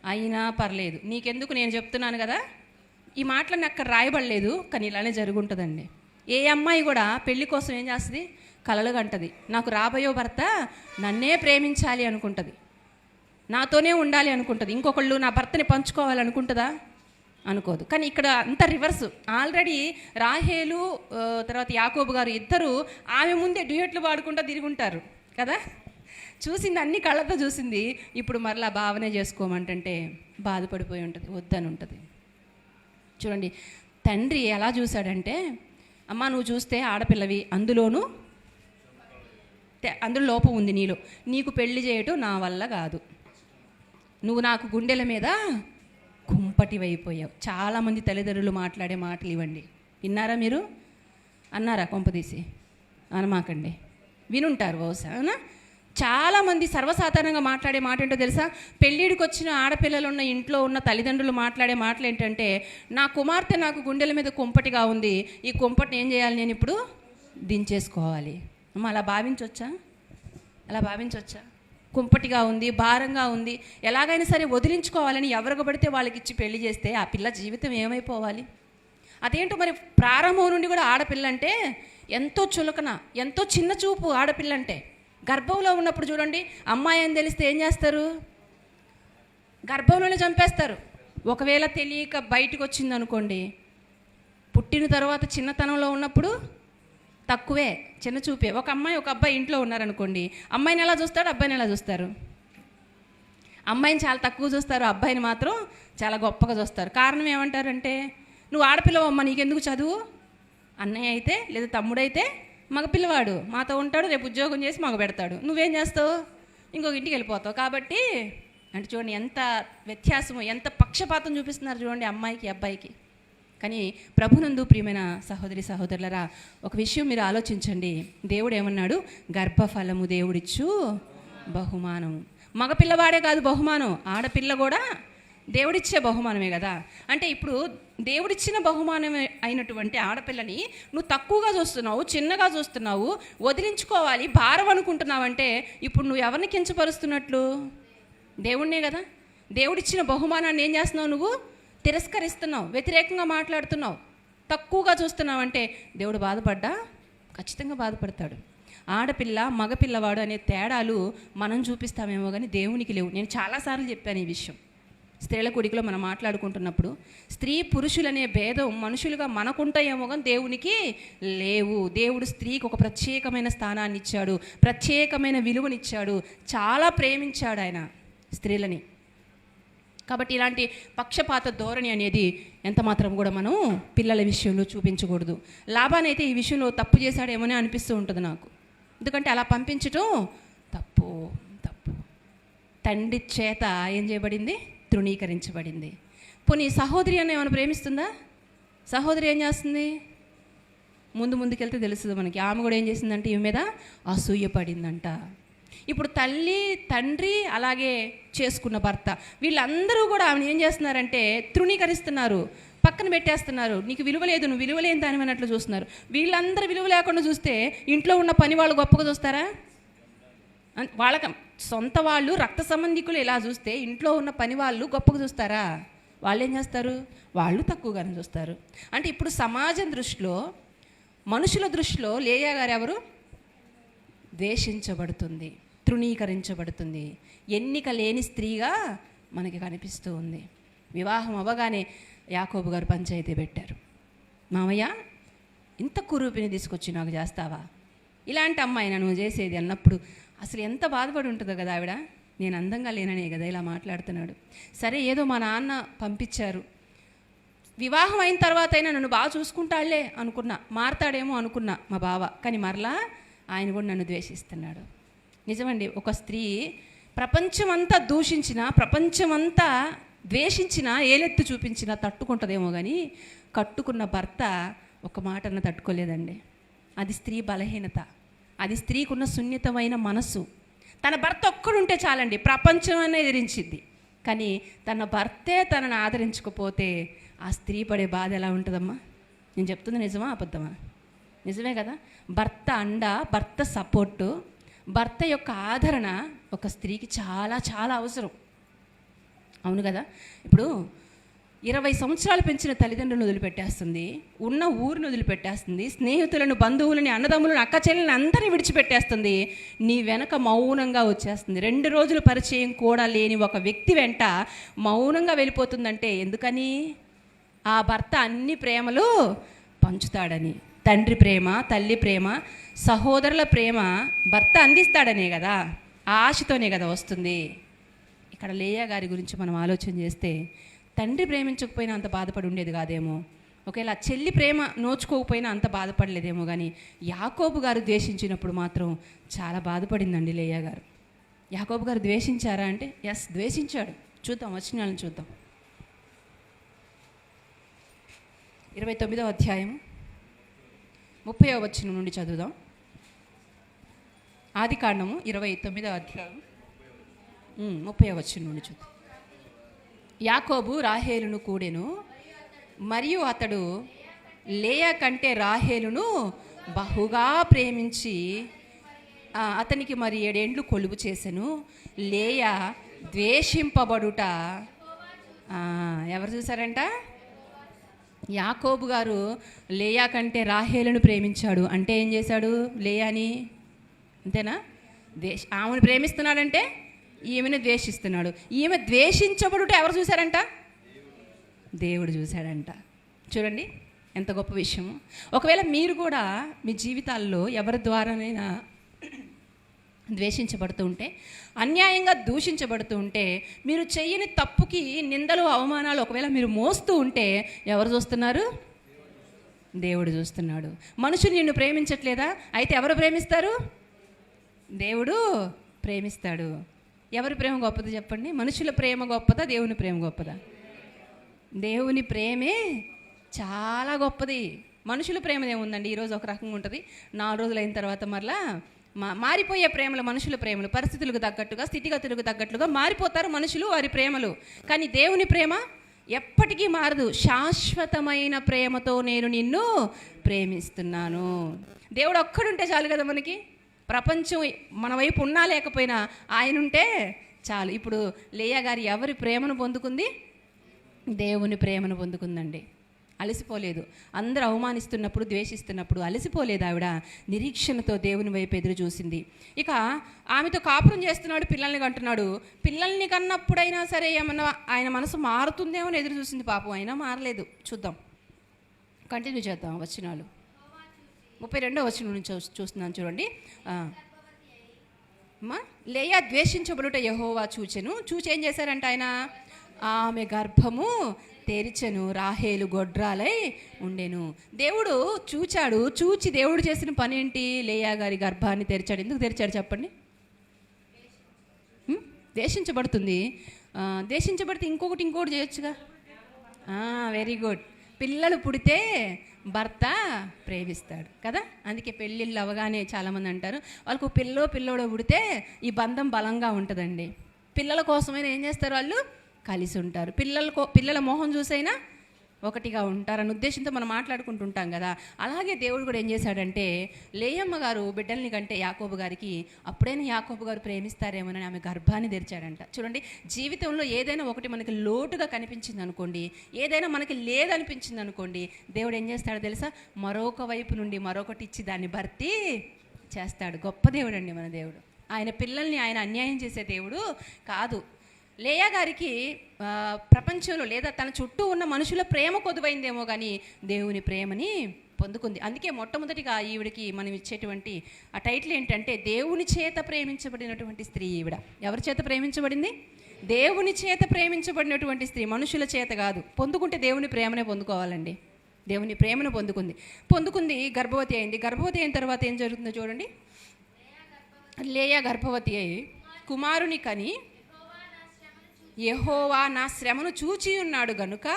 Speaker 1: అయినా పర్లేదు, నీకెందుకు, నేను చెప్తున్నాను కదా. ఈ మాటలన్నీ అక్కడ రాయబడలేదు, కానీ ఇలానే జరుగుంటుందండి. ఏ అమ్మాయి కూడా పెళ్లి కోసం ఏం చేస్తుంది? కలలు కంటది. నాకు రాబోయో భర్త నన్నే ప్రేమించాలి అనుకుంటుంది, నాతోనే ఉండాలి అనుకుంటుంది. ఇంకొకళ్ళు నా భర్తని పంచుకోవాలనుకుంటుందా? అనుకోదు. కానీ ఇక్కడ అంత రివర్స్. ఆల్రెడీ రాహేలు తర్వాత యాకోబు గారు ఇద్దరు ఆమె ముందే డ్యూయెట్లు పాడుకుంటూ తిరుగుంటారు కదా. చూసింది, అన్ని కళ్ళతో చూసింది. ఇప్పుడు మరలా భావనే చేసుకోమంటే బాధపడిపోయి ఉంటుంది, వద్దని ఉంటుంది. చూడండి తండ్రి ఎలా చూశాడంటే, అమ్మ నువ్వు చూస్తే ఆడపిల్లవి, అందులో లోపం ఉంది నీలో, నీకు పెళ్లి చేయటం నా వల్ల కాదు, నువ్వు నాకు గుండెల మీద కుంపటివైపోయావు. చాలామంది తల్లిదండ్రులు మాట్లాడే మాటలు ఇవ్వండి. విన్నారా మీరు? అన్నారా? కొంపదీసి అనమాకండి, వినుంటారు బహుశా. అవునా? చాలామంది సర్వసాధారణంగా మాట్లాడే మాట ఏంటో తెలుసా? పెళ్ళిడికి వచ్చిన ఆడపిల్లలు ఉన్న ఇంట్లో ఉన్న తల్లిదండ్రులు మాట్లాడే మాటలు ఏంటంటే, నా కుమార్తె నాకు గుండెల మీద కుంపటిగా ఉంది, ఈ కుంపటిని ఏం చేయాలి, నేను ఇప్పుడు దించేసుకోవాలి. అమ్మ అలా భావించవచ్చా? కుంపటిగా ఉంది, భారంగా ఉంది, ఎలాగైనా సరే వదిలించుకోవాలని ఎవరికి పడితే వాళ్ళకి ఇచ్చి పెళ్లి చేస్తే ఆ పిల్ల జీవితం ఏమైపోవాలి? అదేంటో మరి ప్రారంభం నుండి కూడా ఆడపిల్ల అంటే ఎంతో చులకన, ఎంతో చిన్న చూపు. ఆడపిల్ల అంటే గర్భంలో ఉన్నప్పుడు చూడండి, అమ్మాయి అని తెలిస్తే ఏం చేస్తారు? గర్భంలోనే చంపేస్తారు. ఒకవేళ తెలియక బయటకు వచ్చింది అనుకోండి, పుట్టిన తర్వాత చిన్నతనంలో ఉన్నప్పుడు తక్కువే, చిన్న చూపే. ఒక అమ్మాయి ఒక అబ్బాయి ఇంట్లో ఉన్నారనుకోండి, అమ్మాయిని ఎలా చూస్తాడు, అబ్బాయిని ఎలా చూస్తారు? అమ్మాయిని చాలా తక్కువ చూస్తారు, అబ్బాయిని మాత్రం చాలా గొప్పగా చూస్తారు. కారణం ఏమంటారంటే, నువ్వు ఆడపిల్లవమ్మ, నీకెందుకు చదువు? అన్నయ్య అయితే లేదా తమ్ముడైతే మగపిల్లవాడు మాతో ఉంటాడు, రేపు ఉద్యోగం చేసి మగ పెడతాడు, నువ్వేం చేస్తావు? ఇంకొక ఇంటికి వెళ్ళిపోతావు. కాబట్టి అంటే చూడండి ఎంత వ్యత్యాసము, ఎంత పక్షపాతం చూపిస్తున్నారు చూడండి అమ్మాయికి అబ్బాయికి. కానీ ప్రభునందు ప్రియమైన సహోదరి సహోదరులరా, ఒక విషయం మీరు ఆలోచించండి. దేవుడు ఏమన్నాడు? గర్భఫలము దేవుడిచ్చు బహుమానము. మగపిల్లవాడే కాదు బహుమానం, ఆడపిల్ల కూడా దేవుడిచ్చే బహుమానమే కదా. అంటే ఇప్పుడు దేవుడిచ్చిన బహుమానం అయినటువంటి ఆడపిల్లని నువ్వు తక్కువగా చూస్తున్నావు, చిన్నగా చూస్తున్నావు, వదిలించుకోవాలి, భారం అనుకుంటున్నావంటే ఇప్పుడు నువ్వు ఎవరిని కించపరుస్తున్నట్లు? దేవుడినే కదా. దేవుడిచ్చిన బహుమానాన్ని ఏం చేస్తున్నావు? నువ్వు తిరస్కరిస్తున్నావు, వ్యతిరేకంగా మాట్లాడుతున్నావు, తక్కువగా చూస్తున్నావు. అంటే దేవుడు బాధపడ్డా? ఖచ్చితంగా బాధపడతాడు. ఆడపిల్ల మగపిల్లవాడు అనే తేడాలు మనం చూపిస్తామేమో కానీ దేవునికి లేవు. నేను చాలాసార్లు చెప్పాను ఈ విషయం. స్త్రీల కూడికలో మనం మాట్లాడుకుంటున్నప్పుడు స్త్రీ పురుషులనే భేదం మనుషులుగా మనకుంటాయేమో కానీ దేవునికి లేవు. దేవుడు స్త్రీకి ఒక ప్రత్యేకమైన స్థానాన్ని ఇచ్చాడు, ప్రత్యేకమైన విలువనిచ్చాడు, చాలా ప్రేమించాడు ఆయన స్త్రీలని. కాబట్టి ఇలాంటి పక్షపాత ధోరణి అనేది ఎంత మాత్రం కూడా మనం పిల్లల విషయంలో చూపించకూడదు. లాబాన్ అయితే ఈ విషయంలో తప్పు చేశాడేమోనే అనిపిస్తూ ఉంటుంది నాకు. ఎందుకంటే అలా పంపించటం తప్పు. తండ్రి చేత ఏం చేయబడింది? తృణీకరించబడింది. పోనీ సహోదరి అని ఏమైనా ప్రేమిస్తుందా? సహోదరి ఏం చేస్తుంది? ముందుకెళ్తే తెలుస్తుంది మనకి. ఆమె కూడా ఏం చేసిందంటే ఈమె మీద అసూయపడిందంట. ఇప్పుడు తల్లి తండ్రి అలాగే చేసుకున్న భర్త వీళ్ళందరూ కూడా ఆమెను ఏం చేస్తున్నారంటే తృణీకరిస్తున్నారు, పక్కన పెట్టేస్తున్నారు. నీకు విలువ లేదు, నువ్వు విలువ లేని దాని అన్నట్లు చూస్తున్నారు. వీళ్ళందరూ విలువ లేకుండా చూస్తే ఇంట్లో ఉన్న పని వాళ్ళు గొప్పగా చూస్తారా? వాళ్ళకి సొంత వాళ్ళు రక్త సంబంధికులు ఇలా చూస్తే ఇంట్లో ఉన్న పని వాళ్ళు గొప్పగా చూస్తారా? వాళ్ళు ఏం చేస్తారు? వాళ్ళు తక్కువగానే చూస్తారు. అంటే ఇప్పుడు సమాజం దృష్టిలో, మనుషుల దృష్టిలో లేయా గారు ఎవరు? ద్వేషించబడుతుంది, తృణీకరించబడుతుంది, ఎన్నిక లేని స్త్రీగా మనకి కనిపిస్తూ ఉంది. వివాహం అవ్వగానే యాకోబు గారు పంచాయతీ పెట్టారు. మామయ్య, ఇంత కురూపిని తీసుకొచ్చి నాకు చేస్తావా? ఇలాంటి అమ్మాయి నువ్వు చేసేది అన్నప్పుడు అసలు ఎంత బాధపడి ఉంటుందో కదా ఆవిడ. నేను అందంగా లేననే కదా ఇలా మాట్లాడుతున్నాడు. సరే ఏదో మా నాన్న పంపించారు, వివాహం అయిన తర్వాత అయినా నన్ను బాగా చూసుకుంటాడులే అనుకున్నా, మారతాడేమో అనుకున్నా మా బావ. కానీ మరలా ఆయన కూడా నన్ను ద్వేషిస్తున్నాడు. నిజమండి, ఒక స్త్రీ ప్రపంచమంతా దూషించినా, ప్రపంచమంతా ద్వేషించినా, ఏలెత్తి చూపించినా తట్టుకుంటుందేమో కానీ కట్టుకున్న భర్త ఒక మాటను తట్టుకోలేదండి. అది స్త్రీ బలహీనత, అది స్త్రీకున్న సున్నితమైన మనసు. తన భర్త ఒక్కడుంటే చాలండి, ప్రపంచం అనేది ఎదిరించింది. కానీ తన భర్తే తనను ఆదరించకపోతే ఆ స్త్రీ పడే బాధ ఎలా ఉంటుందమ్మా? నేను చెప్తుంది నిజమా అబద్ధమా? నిజమే కదా. భర్త అండ, భర్త సపోర్టు, భర్త యొక్క ఆదరణ ఒక స్త్రీకి చాలా చాలా అవసరం. అవును కదా. ఇప్పుడు 20 సంవత్సరాలు పెంచిన తల్లిదండ్రులను వదిలిపెట్టేస్తుంది, ఉన్న ఊరిని వదిలిపెట్టేస్తుంది, స్నేహితులను, బంధువులని, అన్నదమ్ములను, అక్క చెల్లెలను అందరినీ విడిచిపెట్టేస్తుంది. నీ వెనక మౌనంగా వచ్చేస్తుంది. 2 రోజులు పరిచయం కూడా లేని ఒక వ్యక్తి వెంట మౌనంగా వెళ్ళిపోతుందంటే ఎందుకని? ఆ భర్త అన్ని ప్రేమలు పంచుతాడని. తండ్రి ప్రేమ, తల్లి ప్రేమ, సహోదరుల ప్రేమ భర్త అందిస్తాడనే కదా, ఆ ఆశతోనే కదా వస్తుంది. ఇక్కడ లేయా గారి గురించి మనం ఆలోచన చేస్తే తండ్రి ప్రేమించకపోయినా అంత బాధపడి ఉండేది కాదేమో, ఒకవేళ చెల్లి ప్రేమ నోచుకోకపోయినా అంత బాధపడలేదేమో. కానీ యాకోబు గారు ద్వేషించినప్పుడు మాత్రం చాలా బాధపడిందండి లేయా గారు. యాకోబు గారు ద్వేషించారా అంటే ఎస్, ద్వేషించాడు. చూద్దాం, వచనాలను చూద్దాం. 29వ అధ్యాయం 30వ వచనం నుండి చదువుదాం. ఆదికాండము 29వ అధ్యాయం 30వ వచనం నుండి చూద్దాం. యాకోబు రాహేలును కూడెను, మరియు అతడు లేయా కంటే రాహేలును బహుగా ప్రేమించి అతనికి మరి 7 ఏండ్లు కొలువు చేసెను. లేయా ద్వేషింపబడుట ఎవరు చూసారంట? యాకోబు గారు లేయా కంటే రాహేలును ప్రేమించాడు. అంటే ఏం చేశాడు? లేయాని, అంతేనా? ఆమెను ప్రేమిస్తున్నాడంటే ఈమెను ద్వేషిస్తున్నాడు. ఈమె ద్వేషించబడుట ఎవరు చూశారంట? దేవుడు చూశాడంట. చూడండి ఎంత గొప్ప విషయం. ఒకవేళ మీరు కూడా మీ జీవితాల్లో ఎవరి ద్వారానైనా ద్వేషించబడుతూ ఉంటే, అన్యాయంగా దూషించబడుతూ ఉంటే, మీరు చెయ్యని తప్పుకి నిందలు అవమానాలు ఒకవేళ మీరు మోస్తూ ఉంటే ఎవరు చూస్తున్నారు? దేవుడు చూస్తున్నాడు. మనుషులు నిన్ను ప్రేమించట్లేదా? అయితే ఎవరు ప్రేమిస్తారు? దేవుడు ప్రేమిస్తాడు. ఎవరి ప్రేమ గొప్పది చెప్పండి? మనుషుల ప్రేమ గొప్పదా, దేవుని ప్రేమ గొప్పదా? దేవుని ప్రేమే చాలా గొప్పది. మనుషుల ప్రేమ ఏముందండి, ఈరోజు ఒక రకంగా ఉంటుంది, 4 రోజులు అయిన తర్వాత మరలా మారిపోయే ప్రేమలు, మనుషుల ప్రేమలు పరిస్థితులకు తగ్గట్టుగా, స్థితిగతులకు తగ్గట్లుగా మారిపోతారు మనుషులు, వారి ప్రేమలు. కానీ దేవుని ప్రేమ ఎప్పటికీ మారదు. శాశ్వతమైన ప్రేమతో నేను నిన్ను ప్రేమిస్తున్నాను. దేవుడు ఒక్కడుంటే చాలు కదా మనకి. ప్రపంచం మన వైపు ఉన్నా లేకపోయినా ఆయన ఉంటే చాలు. ఇప్పుడు లేయా గారు ఎవరి ప్రేమను పొందుకుంది? దేవుని ప్రేమను పొందుకుందండి. అలసిపోలేదు. అందరూ అవమానిస్తున్నప్పుడు, ద్వేషిస్తున్నప్పుడు అలసిపోలేదు ఆవిడ. నిరీక్షణతో దేవుని వైపు ఎదురు చూసింది. ఇక ఆమెతో కాపురం చేస్తున్నాడు, పిల్లల్ని కంటున్నాడు. పిల్లల్ని కన్నప్పుడైనా సరే ఏమన్నా ఆయన మనసు మారుతుందేమో అని ఎదురు చూసింది. పాపం అయినా మారలేదు. చూద్దాం, కంటిన్యూ చేద్దాం. వచనాలు 32వ వచనం నుంచి చూస్తున్నాను చూడండి. లేయా ద్వేషించబడుట యెహోవా చూచెను. చూచి ఏం చేశారంట ఆయన? ఆమె గర్భము తెరిచెను, రాహేలు గొడ్రాలై ఉండెను. దేవుడు చూచాడు. చూచి దేవుడు చేసిన పని ఏంటి? లేయా గారి గర్భాన్ని తెరిచాడు. ఎందుకు తెరిచాడు చెప్పండి? ద్వేషించబడుతుంది. ద్వేషించబడితే ఇంకోటి చేయొచ్చుగా. Very good. పిల్లలు పుడితే భర్త ప్రేమిస్తాడు కదా. అందుకే పెళ్ళిళ్ళు అవగానే చాలామంది అంటారు, వాళ్ళకు పిల్లోడో పుడితే ఈ బంధం బలంగా ఉంటుందండి. పిల్లల కోసమైనా ఏం చేస్తారు? వాళ్ళు కలిసి ఉంటారు. పిల్లల మోహం చూసైనా ఒకటిగా ఉంటారన్న ఉద్దేశంతో మనం మాట్లాడుకుంటుంటాం కదా. అలాగే దేవుడు కూడా ఏం చేశాడంటే, లేయమ్మ గారు బిడ్డల్ని కంటే యాకోబు గారికి అప్పుడైనా యాకోబు గారు ప్రేమిస్తారేమోనని ఆమె గర్భాన్ని తెరిచాడంట. చూడండి, జీవితంలో ఏదైనా ఒకటి మనకి లోటుగా కనిపించింది అనుకోండి, ఏదైనా మనకి లేదనిపించింది అనుకోండి, దేవుడు ఏం చేస్తాడో తెలుసా? మరొక వైపు నుండి మరొకటి ఇచ్చి దాన్ని భర్తీ చేస్తాడు. గొప్ప దేవుడు అండి మన దేవుడు. ఆయన పిల్లల్ని ఆయన అన్యాయం చేసే దేవుడు కాదు. లేయా గారికి ప్రపంచంలో లేదా తన చుట్టూ ఉన్న మనుషుల ప్రేమ కొదువైందేమో కానీ దేవుని ప్రేమని పొందుకుంది. అందుకే మొట్టమొదటిగా ఈవిడికి మనం ఇచ్చేటువంటి ఆ టైటిల్ ఏంటంటే, దేవుని చేత ప్రేమించబడినటువంటి స్త్రీ ఈవిడ. ఎవరి చేత ప్రేమించబడింది? దేవుని చేత ప్రేమించబడినటువంటి స్త్రీ, మనుషుల చేత కాదు. పొందుకుంటే దేవుని ప్రేమనే పొందుకోవాలండి. దేవుని ప్రేమను పొందుకుంది. గర్భవతి అయింది. గర్భవతి అయిన తర్వాత ఏం జరుగుతుందో చూడండి. లేయా గర్భవతి అయి కుమారుని కని, యెహోవా నా శ్రమను చూచి ఉన్నాడు గనుక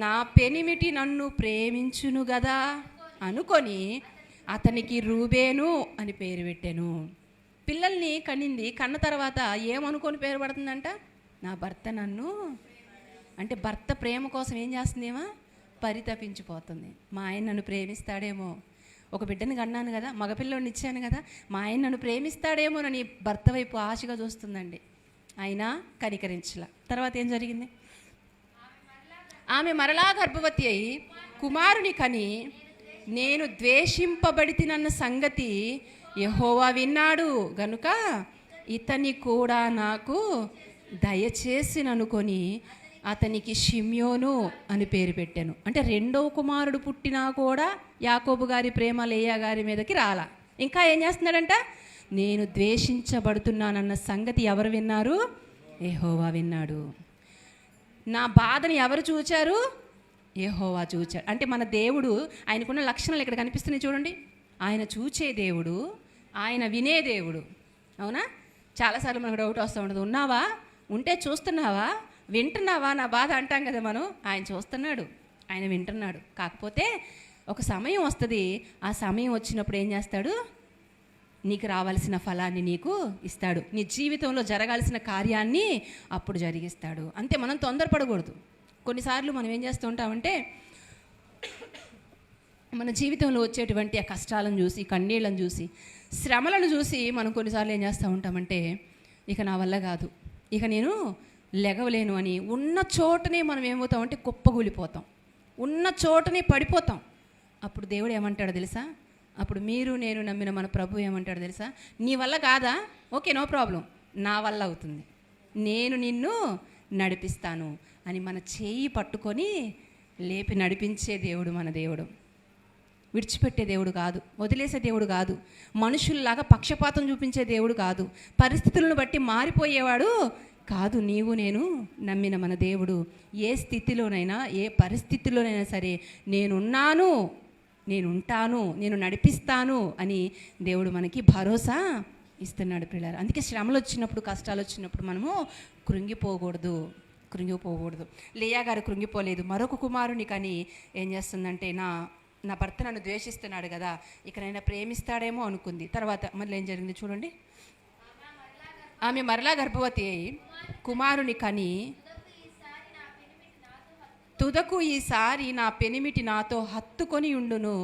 Speaker 1: నా పెనిమిటి నన్ను ప్రేమించును గదా అనుకొని అతనికి రూబేను అని పేరు పెట్టాను. పిల్లల్ని కనింది. కన్న తర్వాత ఏమనుకొని పేరు పడుతుందంట? నా భర్త నన్ను, అంటే భర్త ప్రేమ కోసం ఏం చేస్తుందేమో పరితపించిపోతుంది. మా ఆయన నన్ను ప్రేమిస్తాడేమో, ఒక బిడ్డని కన్నాను కదా, మగపిల్లోని ఇచ్చాను కదా, మా ఆయన నన్ను ప్రేమిస్తాడేమోనని భర్త వైపు ఆశగా చూస్తుందండి. అయినా కనికరించలా. తర్వాత ఏం జరిగింది? ఆమె మరలా గర్భవతి అయి కుమారుని కని, నేను ద్వేషింపబడితినన్న సంగతి యెహోవా విన్నాడు గనుక ఇతని కూడా నాకు దయచేసిననుకొని అతనికి షిమ్యోను అని పేరు పెట్టాను. అంటే 2వ కుమారుడు పుట్టినా కూడా యాకోబు గారి ప్రేమ లేయా గారి మీదకి రాలా. ఇంకా ఏం చేస్తున్నాడంట? నేను ద్వేషించబడుతున్నానన్న సంగతి ఎవరు విన్నారు? యెహోవా విన్నాడు. నా బాధని ఎవరు చూచారు? యెహోవా చూచాడు. అంటే మన దేవుడు, ఆయనకున్న లక్షణాలు ఇక్కడ కనిపిస్తున్నాయి చూడండి. ఆయన చూచే దేవుడు, ఆయన వినే దేవుడు. అవునా? చాలాసార్లు మనకు డౌట్ వస్తూ ఉండదు, ఉన్నావా, ఉంటే చూస్తున్నావా, వింటున్నావా నా బాధ అంటాం కదా మనం. ఆయన చూస్తున్నాడు, ఆయన వింటున్నాడు. కాకపోతే ఒక సమయం వస్తుంది. ఆ సమయం వచ్చినప్పుడు ఏం చేస్తాడు? నీకు రావాల్సిన ఫలాన్ని నీకు ఇస్తాడు. నీ జీవితంలో జరగాల్సిన కార్యాన్ని అప్పుడు జరిగిస్తాడు. అంతే, మనం తొందరపడకూడదు. కొన్నిసార్లు మనం ఏం చేస్తూ ఉంటామంటే, మన జీవితంలో వచ్చేటువంటి ఆ కష్టాలను చూసి, కన్నీళ్ళను చూసి, శ్రమలను చూసి మనం కొన్నిసార్లు ఏం చేస్తూ ఉంటామంటే, ఇక నా వల్ల కాదు, ఇక నేను లెగవలేను అని ఉన్న చోటనే మనం ఏమవుతామంటే కుప్పగూలిపోతాం, ఉన్న చోటనే పడిపోతాం. అప్పుడు దేవుడు ఏమంటాడో తెలుసా? అప్పుడు మీరు నేను నమ్మిన మన ప్రభు ఏమంటాడో తెలుసా? నీ వల్ల కాదా? ఓకే, నో ప్రాబ్లం, నా వల్ల అవుతుంది, నేను నిన్ను నడిపిస్తాను అని మన చేయి పట్టుకొని లేపి నడిపించే దేవుడు మన దేవుడు. విడిచిపెట్టే దేవుడు కాదు, వదిలేసే దేవుడు కాదు, మనుషుల్లాగా పక్షపాతం చూపించే దేవుడు కాదు, పరిస్థితులను బట్టి మారిపోయేవాడు కాదు. నీవు నేను నమ్మిన మన దేవుడు ఏ స్థితిలోనైనా ఏ పరిస్థితిలోనైనా సరే నేనున్నాను, నేనుంటాను, నేను నడిపిస్తాను అని దేవుడు మనకి భరోసా ఇస్తున్నాడు పిల్లలు. అందుకే శ్రమలు వచ్చినప్పుడు, కష్టాలు వచ్చినప్పుడు మనము కృంగిపోకూడదు. లేయా గారు కృంగిపోలేదు. మరొక కుమారుని కానీ ఏం చేస్తుందంటే, నా భర్త నన్ను ద్వేషిస్తున్నాడు కదా, ఇకనైనా ప్రేమిస్తాడేమో అనుకుంది. తర్వాత మళ్ళీ ఏం జరిగింది చూడండి. ఆమె మరలా గర్భవతి అయి కుమారుని కని, తుదకు ఈసారి నా పెనిమిటి నాతో హత్తుకొని ఉండును,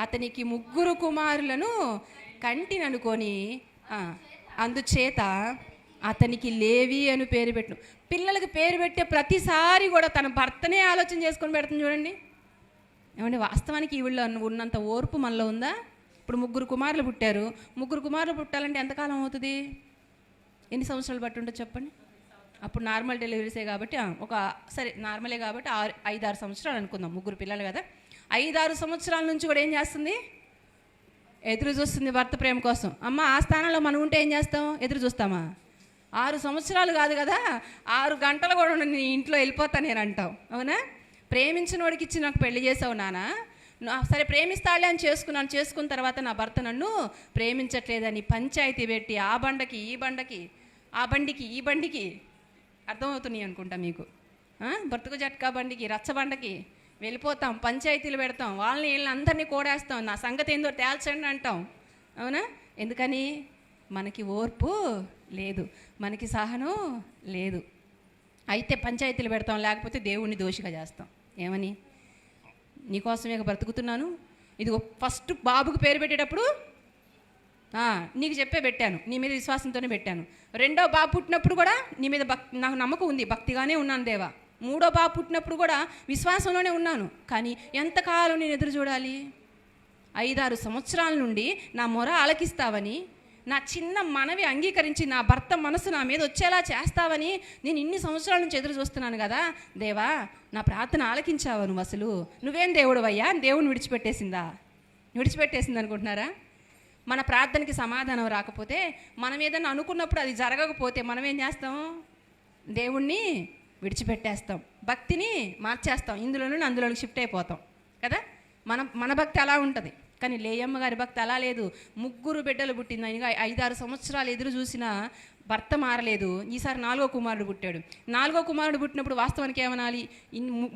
Speaker 1: అతనికి 3 కుమారులను కంటిననుకొని అందుచేత అతనికి లేవి అని పేరు పెట్టు. పిల్లలకి పేరు పెట్టే ప్రతిసారి కూడా తన భర్తనే ఆలోచన చేసుకొని పెడుతుంది చూడండి. ఏమంటే వాస్తవానికి ఈ ఊళ్ళో ఉన్నంత ఓర్పు మనలో ఉందా? ఇప్పుడు 3 కుమారులు పుట్టారు. 3 కుమారులు పుట్టాలంటే ఎంతకాలం అవుతుంది? ఎన్ని సంవత్సరాలు బట్టి ఉంటుంది చెప్పండి. అప్పుడు నార్మల్ డెలివరీసే కాబట్టి సరే నార్మలే కాబట్టి 5-6 సంవత్సరాలు అనుకుందాం. 3 పిల్లలు కదా, 5-6 సంవత్సరాల నుంచి కూడా ఏం చేస్తుంది? ఎదురు చూస్తుంది భర్త ప్రేమ కోసం. అమ్మ ఆ స్థానంలో మనం ఉంటే ఏం చేస్తాం? ఎదురు చూస్తామా? 6 సంవత్సరాలు కాదు కదా, 6 గంటలు కూడా నీ ఇంట్లో వెళ్ళిపోతా నేను అంటావు. అవునా? ప్రేమించిన వాడికి ఇచ్చి నాకు పెళ్లి చేసావు నాన్న, సరే ప్రేమిస్తాడే అని చేసుకున్న తర్వాత నా భర్త నన్ను ప్రేమించట్లేదని పంచాయతీ పెట్టి ఆ బండకి ఈ బండకి, ఆ బండికి ఈ బండికి, అర్థమవుతున్నాయి అనుకుంటా మీకు. బ్రతుకు జట్కా బండికి, రచ్చ బండకి వెళ్ళిపోతాం, పంచాయతీలు పెడతాం, వీళ్ళని అందరినీ కోడేస్తాం, నా సంగతి ఏందో తేల్చండి అంటాం. అవునా? ఎందుకని? మనకి ఓర్పు లేదు, మనకి సహనం లేదు. అయితే పంచాయతీలు పెడతాం, లేకపోతే దేవుణ్ణి దోషిగా చేస్తాం. ఏమని? నీకోసమే బ్రతుకుతున్నాను, ఇదిగో ఫస్ట్ బాబుకు పేరు పెట్టేటప్పుడు నీకు చెప్పే పెట్టాను, నీ మీద విశ్వాసంతోనే పెట్టాను. 2వ బాబు పుట్టినప్పుడు కూడా నీ మీద నాకు నమ్మకం ఉంది, భక్తిగానే ఉన్నాను దేవా. 3వ బాబు పుట్టినప్పుడు కూడా విశ్వాసంలోనే ఉన్నాను. కానీ ఎంతకాలం నేను ఎదురు చూడాలి? 5-6 సంవత్సరాల నుండి నా మొర ఆలకిస్తావని, నా చిన్న మనవి అంగీకరించి నా భర్త మనసు నా మీద వచ్చేలా చేస్తావని నేను ఇన్ని సంవత్సరాల నుంచి ఎదురు చూస్తున్నాను కదా దేవా. నా ప్రార్థన ఆలకించావు నువ్వు, అసలు నువ్వేం దేవుడు అయ్యా? దేవుని విడిచిపెట్టేసింది అనుకుంటున్నారా? మన ప్రార్థనకి సమాధానం రాకపోతే, మనం ఏదైనా అనుకున్నప్పుడు అది జరగకపోతే మనం ఏం చేస్తాం? దేవుణ్ణి విడిచిపెట్టేస్తాం, భక్తిని మార్చేస్తాం, ఇందులో నుండి అందులోకి షిఫ్ట్ అయిపోతాం కదా. మన భక్తి అలా ఉంటుంది. కానీ లేయమ్మ గారి భక్తి అలా లేదు. 3 బిడ్డలు పుట్టింది, అయినా 5-6 సంవత్సరాలు ఎదురు చూసినా భర్త మారలేదు. ఈసారి 4వ కుమారుడు పుట్టాడు. 4వ కుమారుడు పుట్టినప్పుడు వాస్తవానికి ఏమనాలి?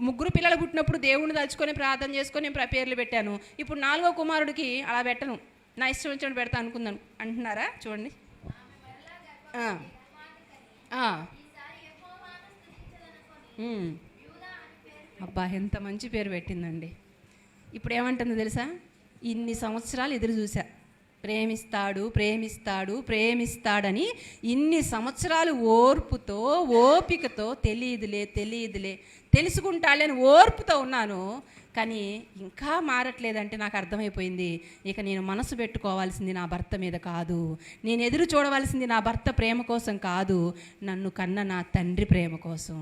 Speaker 1: 3 పిల్లలు పుట్టినప్పుడు దేవుణ్ణి తలుచుకొని ప్రార్థన చేసుకొని నేను పేర్లు పెట్టాను. ఇప్పుడు 4వ కుమారుడికి అలా పెట్టను, నా ఇష్టం వచ్చినట్టు పెడతా అనుకుందాను అంటున్నారా? చూడండి. అబ్బా ఎంత మంచి పేరు పెట్టిందండి. ఇప్పుడు ఏమంటుందో తెలుసా? ఇన్ని సంవత్సరాలు ఎదురు చూసా, ప్రేమిస్తాడని ఇన్ని సంవత్సరాలు ఓర్పుతో ఓపికతో తెలియదులే తెలుసుకుంటాలే అని ఓర్పుతో ఉన్నాను. కానీ ఇంకా మారట్లేదంటే నాకు అర్థమైపోయింది, ఇక నేను మనసు పెట్టుకోవాల్సింది నా భర్త మీద కాదు, నేను ఎదురు చూడవలసింది నా భర్త ప్రేమ కోసం కాదు, నన్ను కన్న నా తండ్రి ప్రేమ కోసం.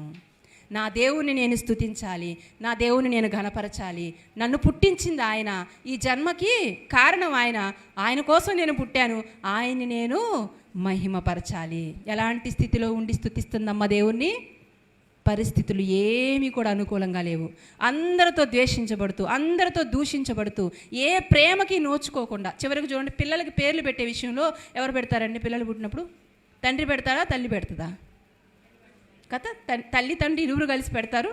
Speaker 1: నా దేవుణ్ణి నేను స్తుతించాలి, నా దేవుణ్ణి నేను ఘనపరచాలి. నన్ను పుట్టించింది ఆయన, ఈ జన్మకి కారణం ఆయన కోసం నేను పుట్టాను, ఆయన్ని నేను మహిమపరచాలి. ఎలాంటి స్థితిలో ఉండి స్తుతిస్తుందమ్మ దేవుణ్ణి? పరిస్థితులు ఏమీ కూడా అనుకూలంగా లేవు, అందరితో ద్వేషించబడుతూ, అందరితో దూషించబడుతూ, ఏ ప్రేమకి నోచుకోకుండా. చివరికి చూడండి, పిల్లలకి పేర్లు పెట్టే విషయంలో ఎవరు పెడతారండి? పిల్లలు పుట్టినప్పుడు తండ్రి పెడతాడా, తల్లి పెడుతుందా? కదా, తల్లి తండ్రి ఇరువురు కలిసి పెడతారు.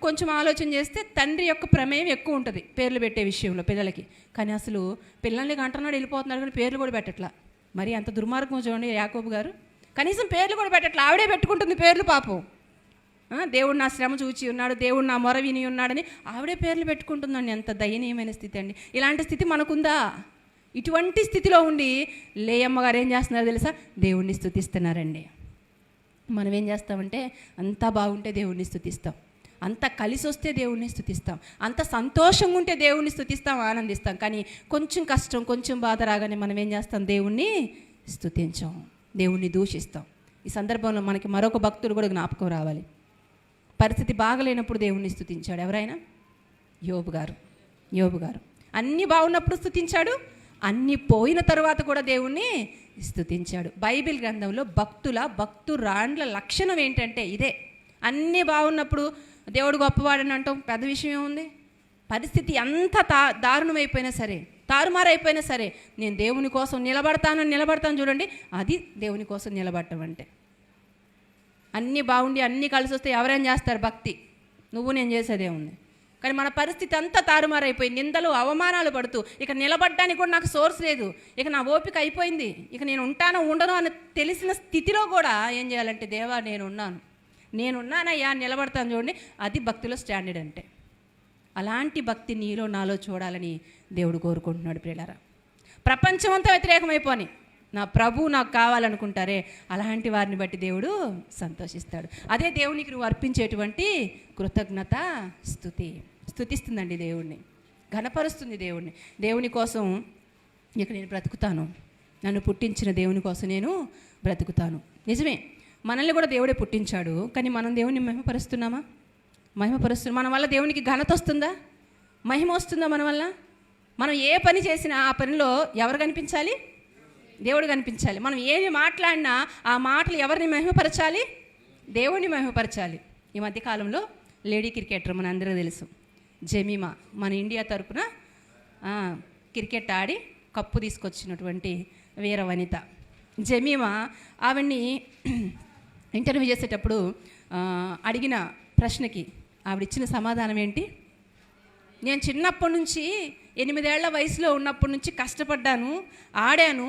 Speaker 1: కొంచెం ఆలోచన చేస్తే తండ్రి యొక్క ప్రమేయం ఎక్కువ ఉంటుంది పేర్లు పెట్టే విషయంలో పిల్లలకి. కానీ అసలు పిల్లల్ని గంటనాడు వెళ్ళిపోతున్నారు, కానీ పేర్లు కూడా పెట్టట్లా. మరి అంత దుర్మార్గం చూడండి యాకోబు గారు. కనీసం పేర్లు కూడా పెట్టట్లా, ఆవిడే పెట్టుకుంటుంది పేర్లు. పాపం, దేవుడు నా శ్రమ చూచి ఉన్నాడు, దేవుడు నా మొర విని ఉన్నాడని ఆవిడే పేర్లు పెట్టుకుంటుందండి. ఎంత దయనీయమైన స్థితి అండి. ఇలాంటి స్థితి మనకుందా? ఇటువంటి స్థితిలో ఉండి లేయమ్మ గారు ఏం చేస్తున్నారో తెలుసా? దేవుణ్ణి స్తుతిస్తున్నారండి. మనం ఏం చేస్తామంటే, అంతా బాగుంటే దేవుణ్ణి స్తుతిస్తాం, అంత కలిసి వస్తే దేవుణ్ణి స్తుతిస్తాం, అంత సంతోషంగా ఉంటే దేవుణ్ణి స్తుతిస్తాం, ఆనందిస్తాం. కానీ కొంచెం కష్టం, కొంచెం బాధ రాగానే మనం ఏం చేస్తాం? దేవుణ్ణి స్తుతించాం, దేవుణ్ణి దూషిస్తాం. ఈ సందర్భంలో మనకి మరొక భక్తుడు కూడా జ్ఞాపకం రావాలి. పరిస్థితి బాగలేనప్పుడు దేవుణ్ణి స్తుతించాడు. ఎవరైనా? యోబు గారు అన్నీ బాగున్నప్పుడు స్తుతించాడు, అన్నీ పోయిన తర్వాత కూడా దేవుణ్ణి స్తుతించాడు. బైబిల్ గ్రంథంలో భక్తురాండ్ల లక్షణం ఏంటంటే ఇదే. అన్నీ బాగున్నప్పుడు దేవుడు గొప్పవాడని అంటాం, పెద్ద విషయం ఏముంది? పరిస్థితి ఎంత దారుణమైపోయినా సరే, తారుమారైపోయినా సరే, నేను దేవుని కోసం నిలబడతాను. చూడండి, అది దేవుని కోసం నిలబడటం అంటే. అన్నీ బాగుండి అన్నీ కలిసి వస్తే ఎవరేం చేస్తారు? భక్తి. నువ్వు నేను చేసేదే ఉంది. కానీ మన పరిస్థితి అంతా తారుమారైపోయి నిందలు అవమానాలు పడుతూ ఇక నిలబడడానికి కూడా నాకు సోర్స్ లేదు, ఇక నా అయిపోయింది, ఇక నేను ఉంటానో ఉండను అని తెలిసిన స్థితిలో కూడా ఏం చేయాలంటే, దేవా నేనున్నానయ్యా నిలబడతాను. చూడండి, అది భక్తిలో స్టాండర్డ్ అంటే. అలాంటి భక్తి నీలో నాలో చూడాలని దేవుడు కోరుకుంటున్నాడు. ప్రియులారా, ప్రపంచమంతా వ్యతిరేకమైపోని నా ప్రభు నాకు కావాలనుకుంటారే, అలాంటి వారిని బట్టి దేవుడు సంతోషిస్తాడు. అదే దేవునికి నువ్వు అర్పించేటువంటి కృతజ్ఞత స్తుతిస్తుందండి దేవుణ్ణి, ఘనపరుస్తుంది దేవుణ్ణి. దేవుని కోసం ఇక నేను బ్రతుకుతాను, నన్ను పుట్టించిన దేవుని కోసం నేను బ్రతుకుతాను. నిజమే, మనల్ని కూడా దేవుడే పుట్టించాడు, కానీ మనం దేవుని మహిమపరుస్తున్నామా? మన వల్ల దేవునికి ఘనత వస్తుందా? మహిమ వస్తుందా మన వల్ల? మనం ఏ పని చేసినా ఆ పనిలో ఎవరు కనిపించాలి? దేవుడు కనిపించాలి. మనం ఏమి మాట్లాడినా ఆ మాటలు ఎవరిని మహిమపరచాలి? దేవుడిని మహిమపరచాలి. ఈ మధ్యకాలంలో లేడీ క్రికెటర్ మన అందరికీ తెలుసు, జెమీమా, మన ఇండియా తరపున క్రికెట్ ఆడి కప్పు తీసుకొచ్చినటువంటి వీర వనిత జెమీమా. ఆవిడ్ని ఇంటర్వ్యూ చేసేటప్పుడు అడిగిన ప్రశ్నకి ఆవిడిచ్చిన సమాధానం ఏంటి? నేను చిన్నప్పటి నుంచి 8 ఏళ్ల వయసులో ఉన్నప్పటి నుంచి కష్టపడ్డాను, ఆడాను,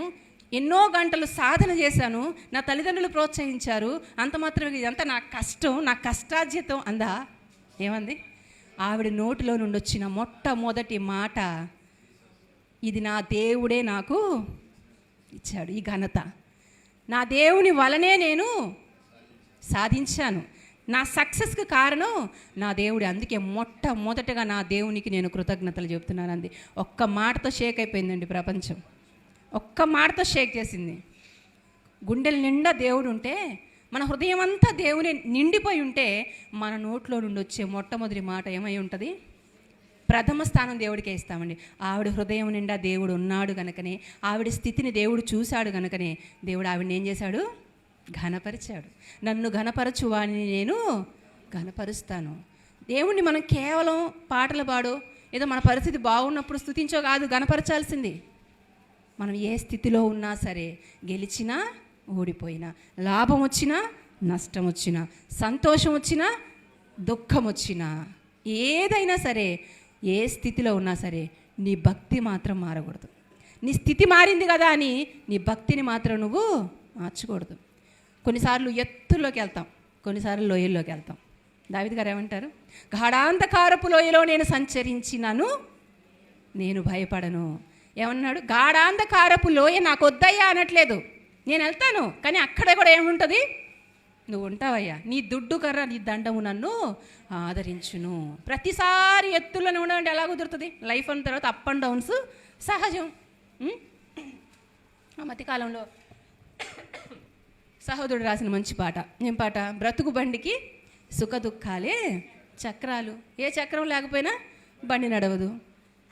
Speaker 1: ఎన్నో గంటలు సాధన చేశాను, నా తల్లిదండ్రులు ప్రోత్సహించారు, అంత మాత్రమే, ఇదంతా నా కష్టం, నా కష్టార్జితం అందా. ఏమంది? ఆవిడ నోటిలో నుండి వచ్చిన మొట్టమొదటి మాట, ఇది నా దేవుడే నాకు ఇచ్చాడు ఈ ఘనత, నా దేవుని వలనే నేను సాధించాను, నా సక్సెస్కి కారణం నా దేవుడు, అందుకే మొట్టమొదటగా నా దేవునికి నేను కృతజ్ఞతలు చెప్తున్నాను అంది. ఒక్క మాటతో షేక్ అయిపోయిందండి ప్రపంచం, ఒక్క మాటతో షేక్ చేసింది. గుండెల నిండా దేవుడు ఉంటే, మన హృదయం అంతా దేవుని నిండిపోయి ఉంటే, మన నోట్లో నుండి వచ్చే మొట్టమొదటి మాట ఏమై ఉంటుంది? ప్రథమ స్థానం దేవుడికే ఇస్తామండి. ఆవిడ హృదయం నిండా దేవుడు ఉన్నాడు కనుకనే, ఆవిడ స్థితిని దేవుడు చూశాడు కనుకనే దేవుడు ఆవిడని ఏం చేశాడు? ఘనపరిచాడు. నన్ను ఘనపరచు వాడిని నేను ఘనపరుస్తాను. దేవుణ్ణి మనం కేవలం పాటలు పాడో ఏదో మన పరిస్థితి బాగున్నప్పుడు స్తుతించో కాదు ఘనపరచాల్సింది. మనం ఏ స్థితిలో ఉన్నా సరే, గెలిచినా ఓడిపోయినా, లాభం వచ్చినా నష్టం వచ్చినా, సంతోషం వచ్చినా దుఃఖం వచ్చినా, ఏదైనా సరే, ఏ స్థితిలో ఉన్నా సరే, నీ భక్తి మాత్రం మారకూడదు. నీ స్థితి మారింది కదా అని నీ భక్తిని మాత్రం నువ్వు మార్చకూడదు. కొన్నిసార్లు ఎత్తుల్లోకి వెళ్తాం, కొన్నిసార్లు లోయల్లోకి వెళ్తాం. దావీదు గారు ఏమంటారు? గాఢాంధకారపు లోయలో నేను సంచరించినను నేను భయపడను. ఏమన్నాడు? గాఢాంధకారపు లోయ నాకు వద్దయ్యా అనట్లేదు, నేను వెళ్తాను, కానీ అక్కడ కూడా ఏముంటుంది? నువ్వు ఉంటావయ్యా, నీ దుడ్డు కర్ర నీ దండము నన్ను ఆదరించును. ప్రతిసారి ఎత్తుల్లోనే ఉండమంటే ఎలా కుదురుతుంది? లైఫ్ అన్న తర్వాత అప్ అండ్ డౌన్స్ సహజం. ఆ మధ్యకాలంలో సహోదరుడు రాసిన మంచి పాట. ఏం పాట? బ్రతుకు బండికి సుఖ దుఃఖాలే చక్రాలు, ఏ చక్రం లేకపోయినా బండి నడవదు.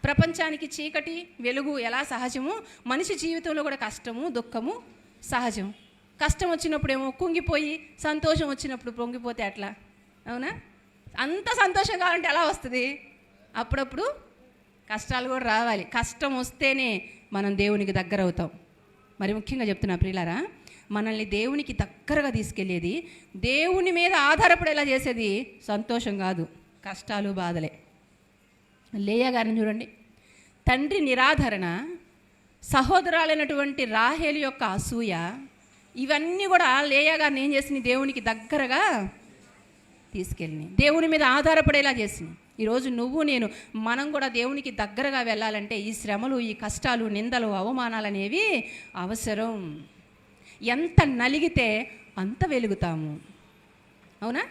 Speaker 1: ప్రపంచానికి చీకటి వెలుగు ఎలా సహజము, మనిషి జీవితంలో కూడా కష్టము దుఃఖము సహజం. కష్టం వచ్చినప్పుడేమో కుంగిపోయి, సంతోషం వచ్చినప్పుడు పొంగిపోతే అట్లా, అవునా? అంత సంతోషం కావాలంటే ఎలా వస్తుంది? అప్పుడప్పుడు కష్టాలు కూడా రావాలి. కష్టం వస్తేనే మనం దేవునికి దగ్గర అవుతాం. మరి ముఖ్యంగా చెప్తున్నా ప్రియులారా, మనల్ని దేవునికి దగ్గరగా తీసుకెళ్ళేది, దేవుని మీద ఆధారపడేలా చేసేది సంతోషం కాదు, కష్టాలు బాధలే. లేయా గారిని చూడండి, తండ్రి నిరాధరణ, సహోదరాలైనటువంటి రాహేలు యొక్క అసూయ, ఇవన్నీ కూడా లేయా గారిని ఏం చేసింది? దేవునికి దగ్గరగా తీసుకెళ్ళి దేవుని మీద ఆధారపడేలా చేసింది. ఈరోజు నువ్వు నేను మనం కూడా దేవునికి దగ్గరగా వెళ్ళాలంటే ఈ శ్రమలు, ఈ కష్టాలు, నిందలు, అవమానాలు అనేవి అవసరం. ఎంత నలిగితే అంత వెలుగుతాము, అవునా?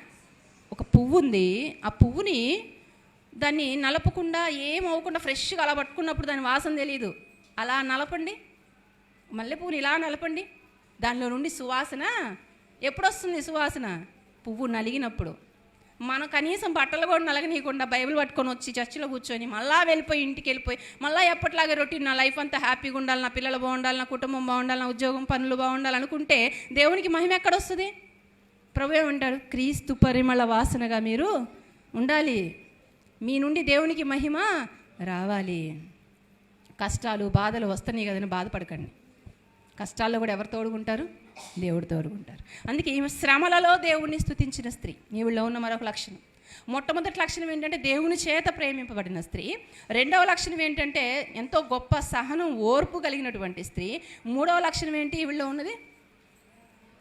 Speaker 1: ఒక పువ్వు ఉంది, ఆ పువ్వుని దాన్ని నలపకుండా ఏమవ్వకుండా ఫ్రెష్గా అలా పట్టుకున్నప్పుడు దాని వాసన తెలియదు. అలా నలపండి, మల్లెపువ్వుని ఇలా నలపండి, దానిలో నుండి సువాసన ఎప్పుడు వస్తుంది? సువాసన పువ్వు నలిగినప్పుడు. మనం కనీసం బట్టలు కూడా నలగనీయకుండా బైబిల్ పట్టుకొని వచ్చి చర్చిలో కూర్చొని మళ్ళీ వెళ్ళిపోయి ఇంటికి వెళ్ళిపోయి మళ్ళీ ఎప్పటిలాగే రొటీన్ నా లైఫ్ అంతా హ్యాపీగా ఉండాలి, నా పిల్లలు బాగుండాలి, నా కుటుంబం బాగుండాలి, నా ఉద్యోగం పనులు బాగుండాలి అనుకుంటే దేవునికి మహిమ ఎక్కడొస్తుంది? ప్రభు ఏమంటారు? క్రీస్తు పరిమళ వాసనగా మీరు ఉండాలి, మీ నుండి దేవునికి మహిమ రావాలి. కష్టాలు బాధలు వస్తున్నాయి కదని బాధపడకండి. కష్టాల్లో కూడా ఎవరు తోడుకుంటారు? దేవుడు తోడుకుంటారు. అందుకే ఈమె శ్రమలలో దేవుణ్ణి స్తుతించిన స్త్రీ. ఈవిడలో ఉన్న మరొక లక్షణం, మొట్టమొదటి లక్షణం ఏంటంటే దేవుని చేత ప్రేమింపబడిన స్త్రీ. రెండవ లక్షణం ఏంటంటే ఎంతో గొప్ప సహనం, ఓర్పు కలిగినటువంటి స్త్రీ. మూడవ లక్షణం ఏంటి ఈవిడలో ఉన్నది?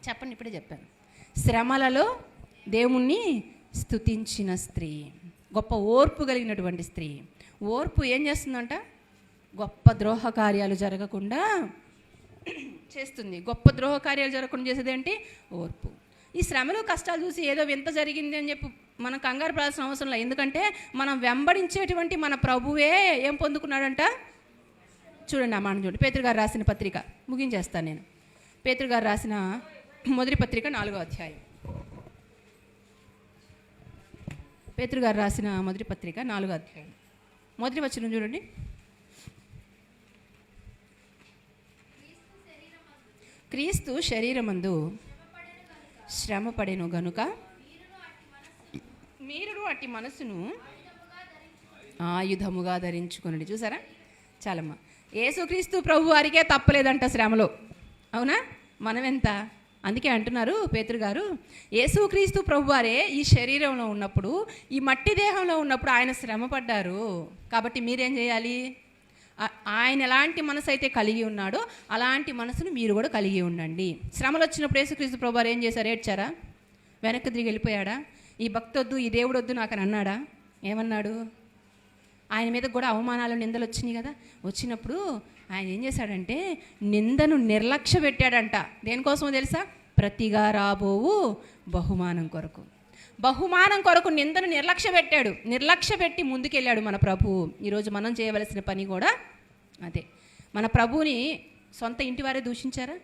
Speaker 1: చెప్పండి, ఇప్పుడే చెప్పాను. శ్రమలలో దేవుణ్ణి స్తుతించిన స్త్రీ, గొప్ప ఓర్పు కలిగినటువంటి స్త్రీ. ఓర్పు ఏం చేస్తుందంట? గొప్ప ద్రోహ కార్యాలు జరగకుండా చేస్తుంది. గొప్ప ద్రోహ కార్యాలు జరగకుండా చేసేది ఏంటి? ఓర్పు. ఈ శ్రమలు కష్టాలు చూసి ఏదో వింత జరిగింది అని చెప్పి మనం కంగారు పడాల్సిన అవసరం లేదు. ఎందుకంటే మనం వెంబడించేటువంటి మన ప్రభువే ఏం పొందుకున్నాడంట? చూడండి, ఆ మాట చూడండి. పేతురు గారు రాసిన పత్రిక, ముగించేస్తాను నేను. పేతురు గారు రాసిన మొదటి పత్రిక 4వ అధ్యాయం. పేతురు గారు రాసిన మొదటి పత్రిక 4వ అధ్యాయం మొదటి వచనం చూడండి. క్రీస్తు శరీరమందు శ్రమపడెను గనుక మీరును అట్టి మనసును ఆయుధముగా ధరించుకొనండి. చూసారా? చాలమ్మా. యేసుక్రీస్తు ప్రభు వారికే తప్పలేదంట శ్రమలో. అవునా? మనమెంత? అందుకే అంటున్నారు పేతురు గారు, యేసుక్రీస్తు ప్రభు వారే ఈ శరీరంలో ఉన్నప్పుడు, ఈ మట్టి దేహంలో ఉన్నప్పుడు ఆయన శ్రమ పడ్డారు. కాబట్టి మీరేం చేయాలి? ఆయన ఎలాంటి మనసు అయితే కలిగి ఉన్నాడో అలాంటి మనసును మీరు కూడా కలిగి ఉండండి. శ్రమలు వచ్చినప్పుడు యేసుక్రీస్తు ప్రభు వారు ఏం చేశారు? ఏడ్చారా? వెనక్కి తిరిగి వెళ్ళిపోయాడా? ఈ భక్తొద్దు, ఈ దేవుడు వద్దు నాకు అని అన్నాడా? ఏమన్నాడు? ఆయన మీద కూడా అవమానాలు, నిందలు వచ్చినాయి కదా. వచ్చినప్పుడు ఆయన ఏం చేశాడంటే నిందను నిర్లక్ష్య పెట్టాడంట. దేనికోసమో తెలుసా? ప్రతిగా రాబోవు బహుమానం కొరకు. బహుమానం కొరకు నిందను నిర్లక్ష్య పెట్టాడు. నిర్లక్ష్య పెట్టి ముందుకెళ్ళాడు మన ప్రభువు. ఈరోజు మనం చేయవలసిన పని కూడా అదే. మన ప్రభువుని సొంత ఇంటివారే దూషించారా?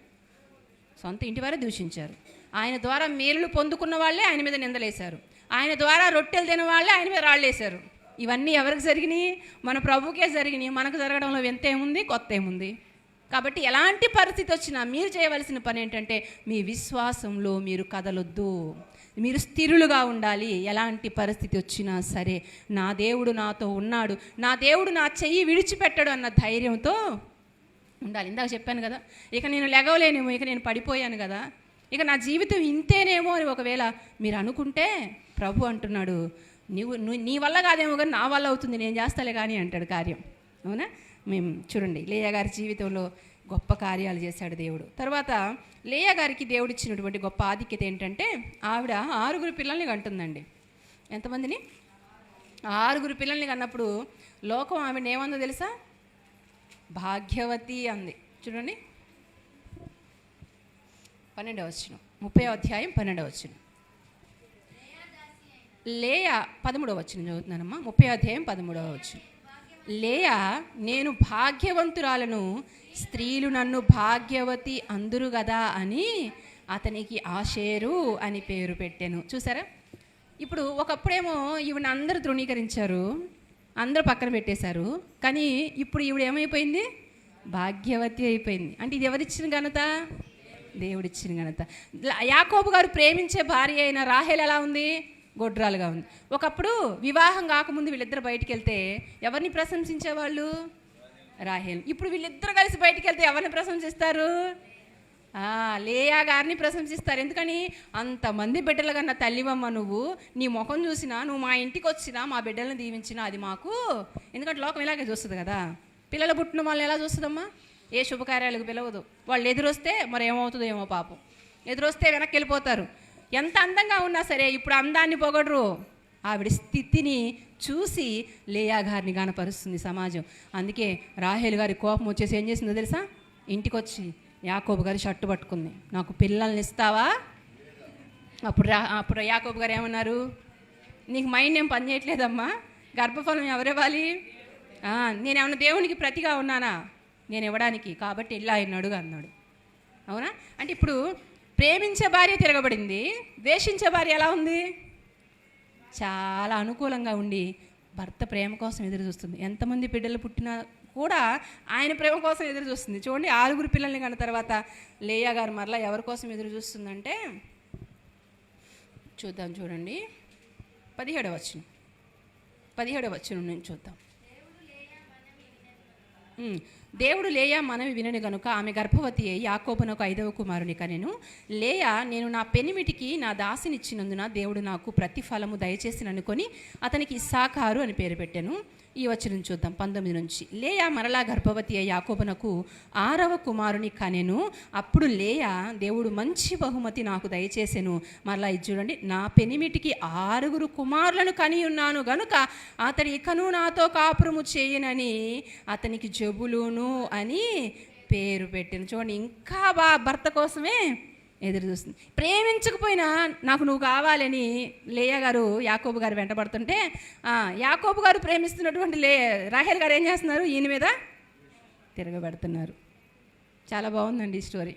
Speaker 1: సొంత ఇంటివారే దూషించారు. ఆయన ద్వారా మేలులు పొందుకున్న వాళ్ళే ఆయన మీద నిందలేశారు. ఆయన ద్వారా రొట్టెలు తిన వాళ్ళే ఆయన మీద రాళ్ళేశారు. ఇవన్నీ ఎవరికి జరిగినాయి? మన ప్రభుకే జరిగినాయి. మనకు జరగడంలో వింత ఏముంది? కొత్త ఏముంది? కాబట్టి ఎలాంటి పరిస్థితి వచ్చినా మీరు చేయవలసిన పని ఏంటంటే మీ విశ్వాసంలో మీరు కదలొద్దు, మీరు స్థిరులుగా ఉండాలి. ఎలాంటి పరిస్థితి వచ్చినా సరే నా దేవుడు నాతో ఉన్నాడు, నా దేవుడు నా చెయ్యి విడిచిపెట్టాడు అన్న ధైర్యంతో ఉండాలి. ఇందాక చెప్పాను కదా, ఇక నేను లెగవలేనేమో, ఇక నేను పడిపోయాను కదా, ఇక నా జీవితం ఇంతేనేమో అని ఒకవేళ మీరు అనుకుంటే ప్రభు అంటున్నాడు, నీ వల్ల కాదేమో కానీ నా వల్ల అవుతుంది, నేను చేస్తాలే కానీ అంటాడు కార్యం. అవునా? మేము చూడండి, లేయా గారి జీవితంలో గొప్ప కార్యాలు చేశాడు దేవుడు. తర్వాత లేయా గారికి దేవుడు ఇచ్చినటువంటి గొప్ప ఆధిక్యత ఏంటంటే ఆవిడ 6 పిల్లల్ని కంటుందండి. ఎంతమందిని? 6 పిల్లల్ని కన్నప్పుడు లోకం ఆవిడ ఏమందో తెలుసా? భాగ్యవతి అంది. చూడండి 12వ వచనం, 30వ అధ్యాయం 12వ వచనం. లేయా 13వ వచనం చదువుతున్నానమ్మా. 30వ అధ్యాయం 13వ వచనం. లేయా నేను భాగ్యవంతురాలను, స్త్రీలు నన్ను భాగ్యవతి అందురు కదా అని అతనికి ఆషేరు అని పేరు పెట్టాను. చూసారా? ఇప్పుడు ఒకప్పుడేమో ఈవిని అందరూ తృణీకరించారు, అందరూ పక్కన పెట్టేశారు. కానీ ఇప్పుడు ఈవిడ ఏమైపోయింది? భాగ్యవతి అయిపోయింది. అంటే ఇది ఎవరిచ్చిన ఘనత? దేవుడిచ్చిన ఘనత. యాకోబు గారు ప్రేమించే భార్య అయిన రాహేల్ ఎలా ఉంది? గొడ్రాలుగా ఉంది. ఒకప్పుడు వివాహం కాకముందు వీళ్ళిద్దరు బయటికి వెళ్తే ఎవరిని ప్రశంసించేవాళ్ళు? రాహేల్. ఇప్పుడు వీళ్ళిద్దరు కలిసి బయటికి వెళ్తే ఎవరిని ప్రశంసిస్తారు? లేయా గారిని ప్రశంసిస్తారు. ఎందుకని? అంతమంది బిడ్డలు కన్నా తల్లివమ్మ నువ్వు, నీ ముఖం చూసినా, నువ్వు మా ఇంటికి వచ్చినా, మా బిడ్డలను దీవించినా అది మాకు. ఎందుకంటే లోకం ఇలాగే చూస్తుంది కదా. పిల్లలు పుట్టిన వాళ్ళని ఎలా చూస్తుందమ్మా? ఏ శుభకార్యాలకు పిలవదు. వాళ్ళు ఎదురొస్తే మరి ఏమవుతుందో ఏమో పాపం. ఎదురొస్తే వెనక్కి వెళ్ళిపోతారు. ఎంత అందంగా ఉన్నా సరే ఇప్పుడు అందాన్ని పొగడరు. ఆవిడ స్థితిని చూసి లేయా గారిని గానపరుస్తుంది సమాజం. అందుకే రాహేల్ గారి కోపం వచ్చేసి ఏం చేసిందో తెలుసా? ఇంటికి వచ్చి యాకోబు గారి షర్టు పట్టుకుంది, నాకు పిల్లల్ని ఇస్తావా? అప్పుడు యాకోబు గారు ఏమన్నారు? నీకు మైండ్ ఏం పని చేయట్లేదమ్మా, గర్భఫలం ఎవరివ్వాలి? నేనేమన్నా దేవునికి ప్రతిగా ఉన్నానా నేను ఇవ్వడానికి? కాబట్టి ఇలా ఆయన అడుగు అన్నాడు. అవునా? అంటే ఇప్పుడు ప్రేమించే భార్య తిరగబడింది, ద్వేషించే భార్య ఎలా ఉంది? చాలా అనుకూలంగా ఉండి భర్త ప్రేమ కోసం ఎదురు చూస్తుంది. ఎంతమంది బిడ్డలు పుట్టినా కూడా ఆయన ప్రేమ కోసం ఎదురు చూస్తుంది. చూడండి, 6 పిల్లల్ని కన్న తర్వాత లేయా గారు మరలా ఎవరి కోసం ఎదురు చూస్తుందంటే చూద్దాం. చూడండి, 17వ వచనం నుంచి చూద్దాం. దేవుడు లేయా మనవి వినని గనుక ఆమె గర్భవతి అయి యాకోబునకు 5వ కుమారుని కనెను. లేయా, నేను నా పెనిమిటికి నా దాసినిచ్చినందున దేవుడు నాకు ప్రతిఫలము దయచేసిననుకొని అతనికి ఇస్సాకారు అని పేరు పెట్టాను. ఈ వచనం చూద్దాం 19 నుంచి. లేయా మరలా గర్భవతి అయి యాకోబునకు 6వ కుమారుని కనెను. అప్పుడు లేయా, దేవుడు మంచి బహుమతి నాకు దయచేసెను. మరలా ఇది చూడండి, నా పెనిమిటికి 6 కుమారులను కని ఉన్నాను గనుక అతడు ఇకను నాతో కాపురము చేయనని అతనికి జబులూను అని పేరు పెట్టాను. చూడండి, ఇంకా భర్త కోసమే ఎదురు చూస్తుంది. ప్రేమించకపోయినా నాకు నువ్వు కావాలని లేయా గారు యాకోబు గారు వెంటబడుతుంటే యాకోబు గారు ప్రేమిస్తున్నటువంటి రాహేల్ గారు ఏం చేస్తున్నారు? ఈయన మీద తిరగబెడుతున్నారు. చాలా బాగుందండి ఈ స్టోరీ.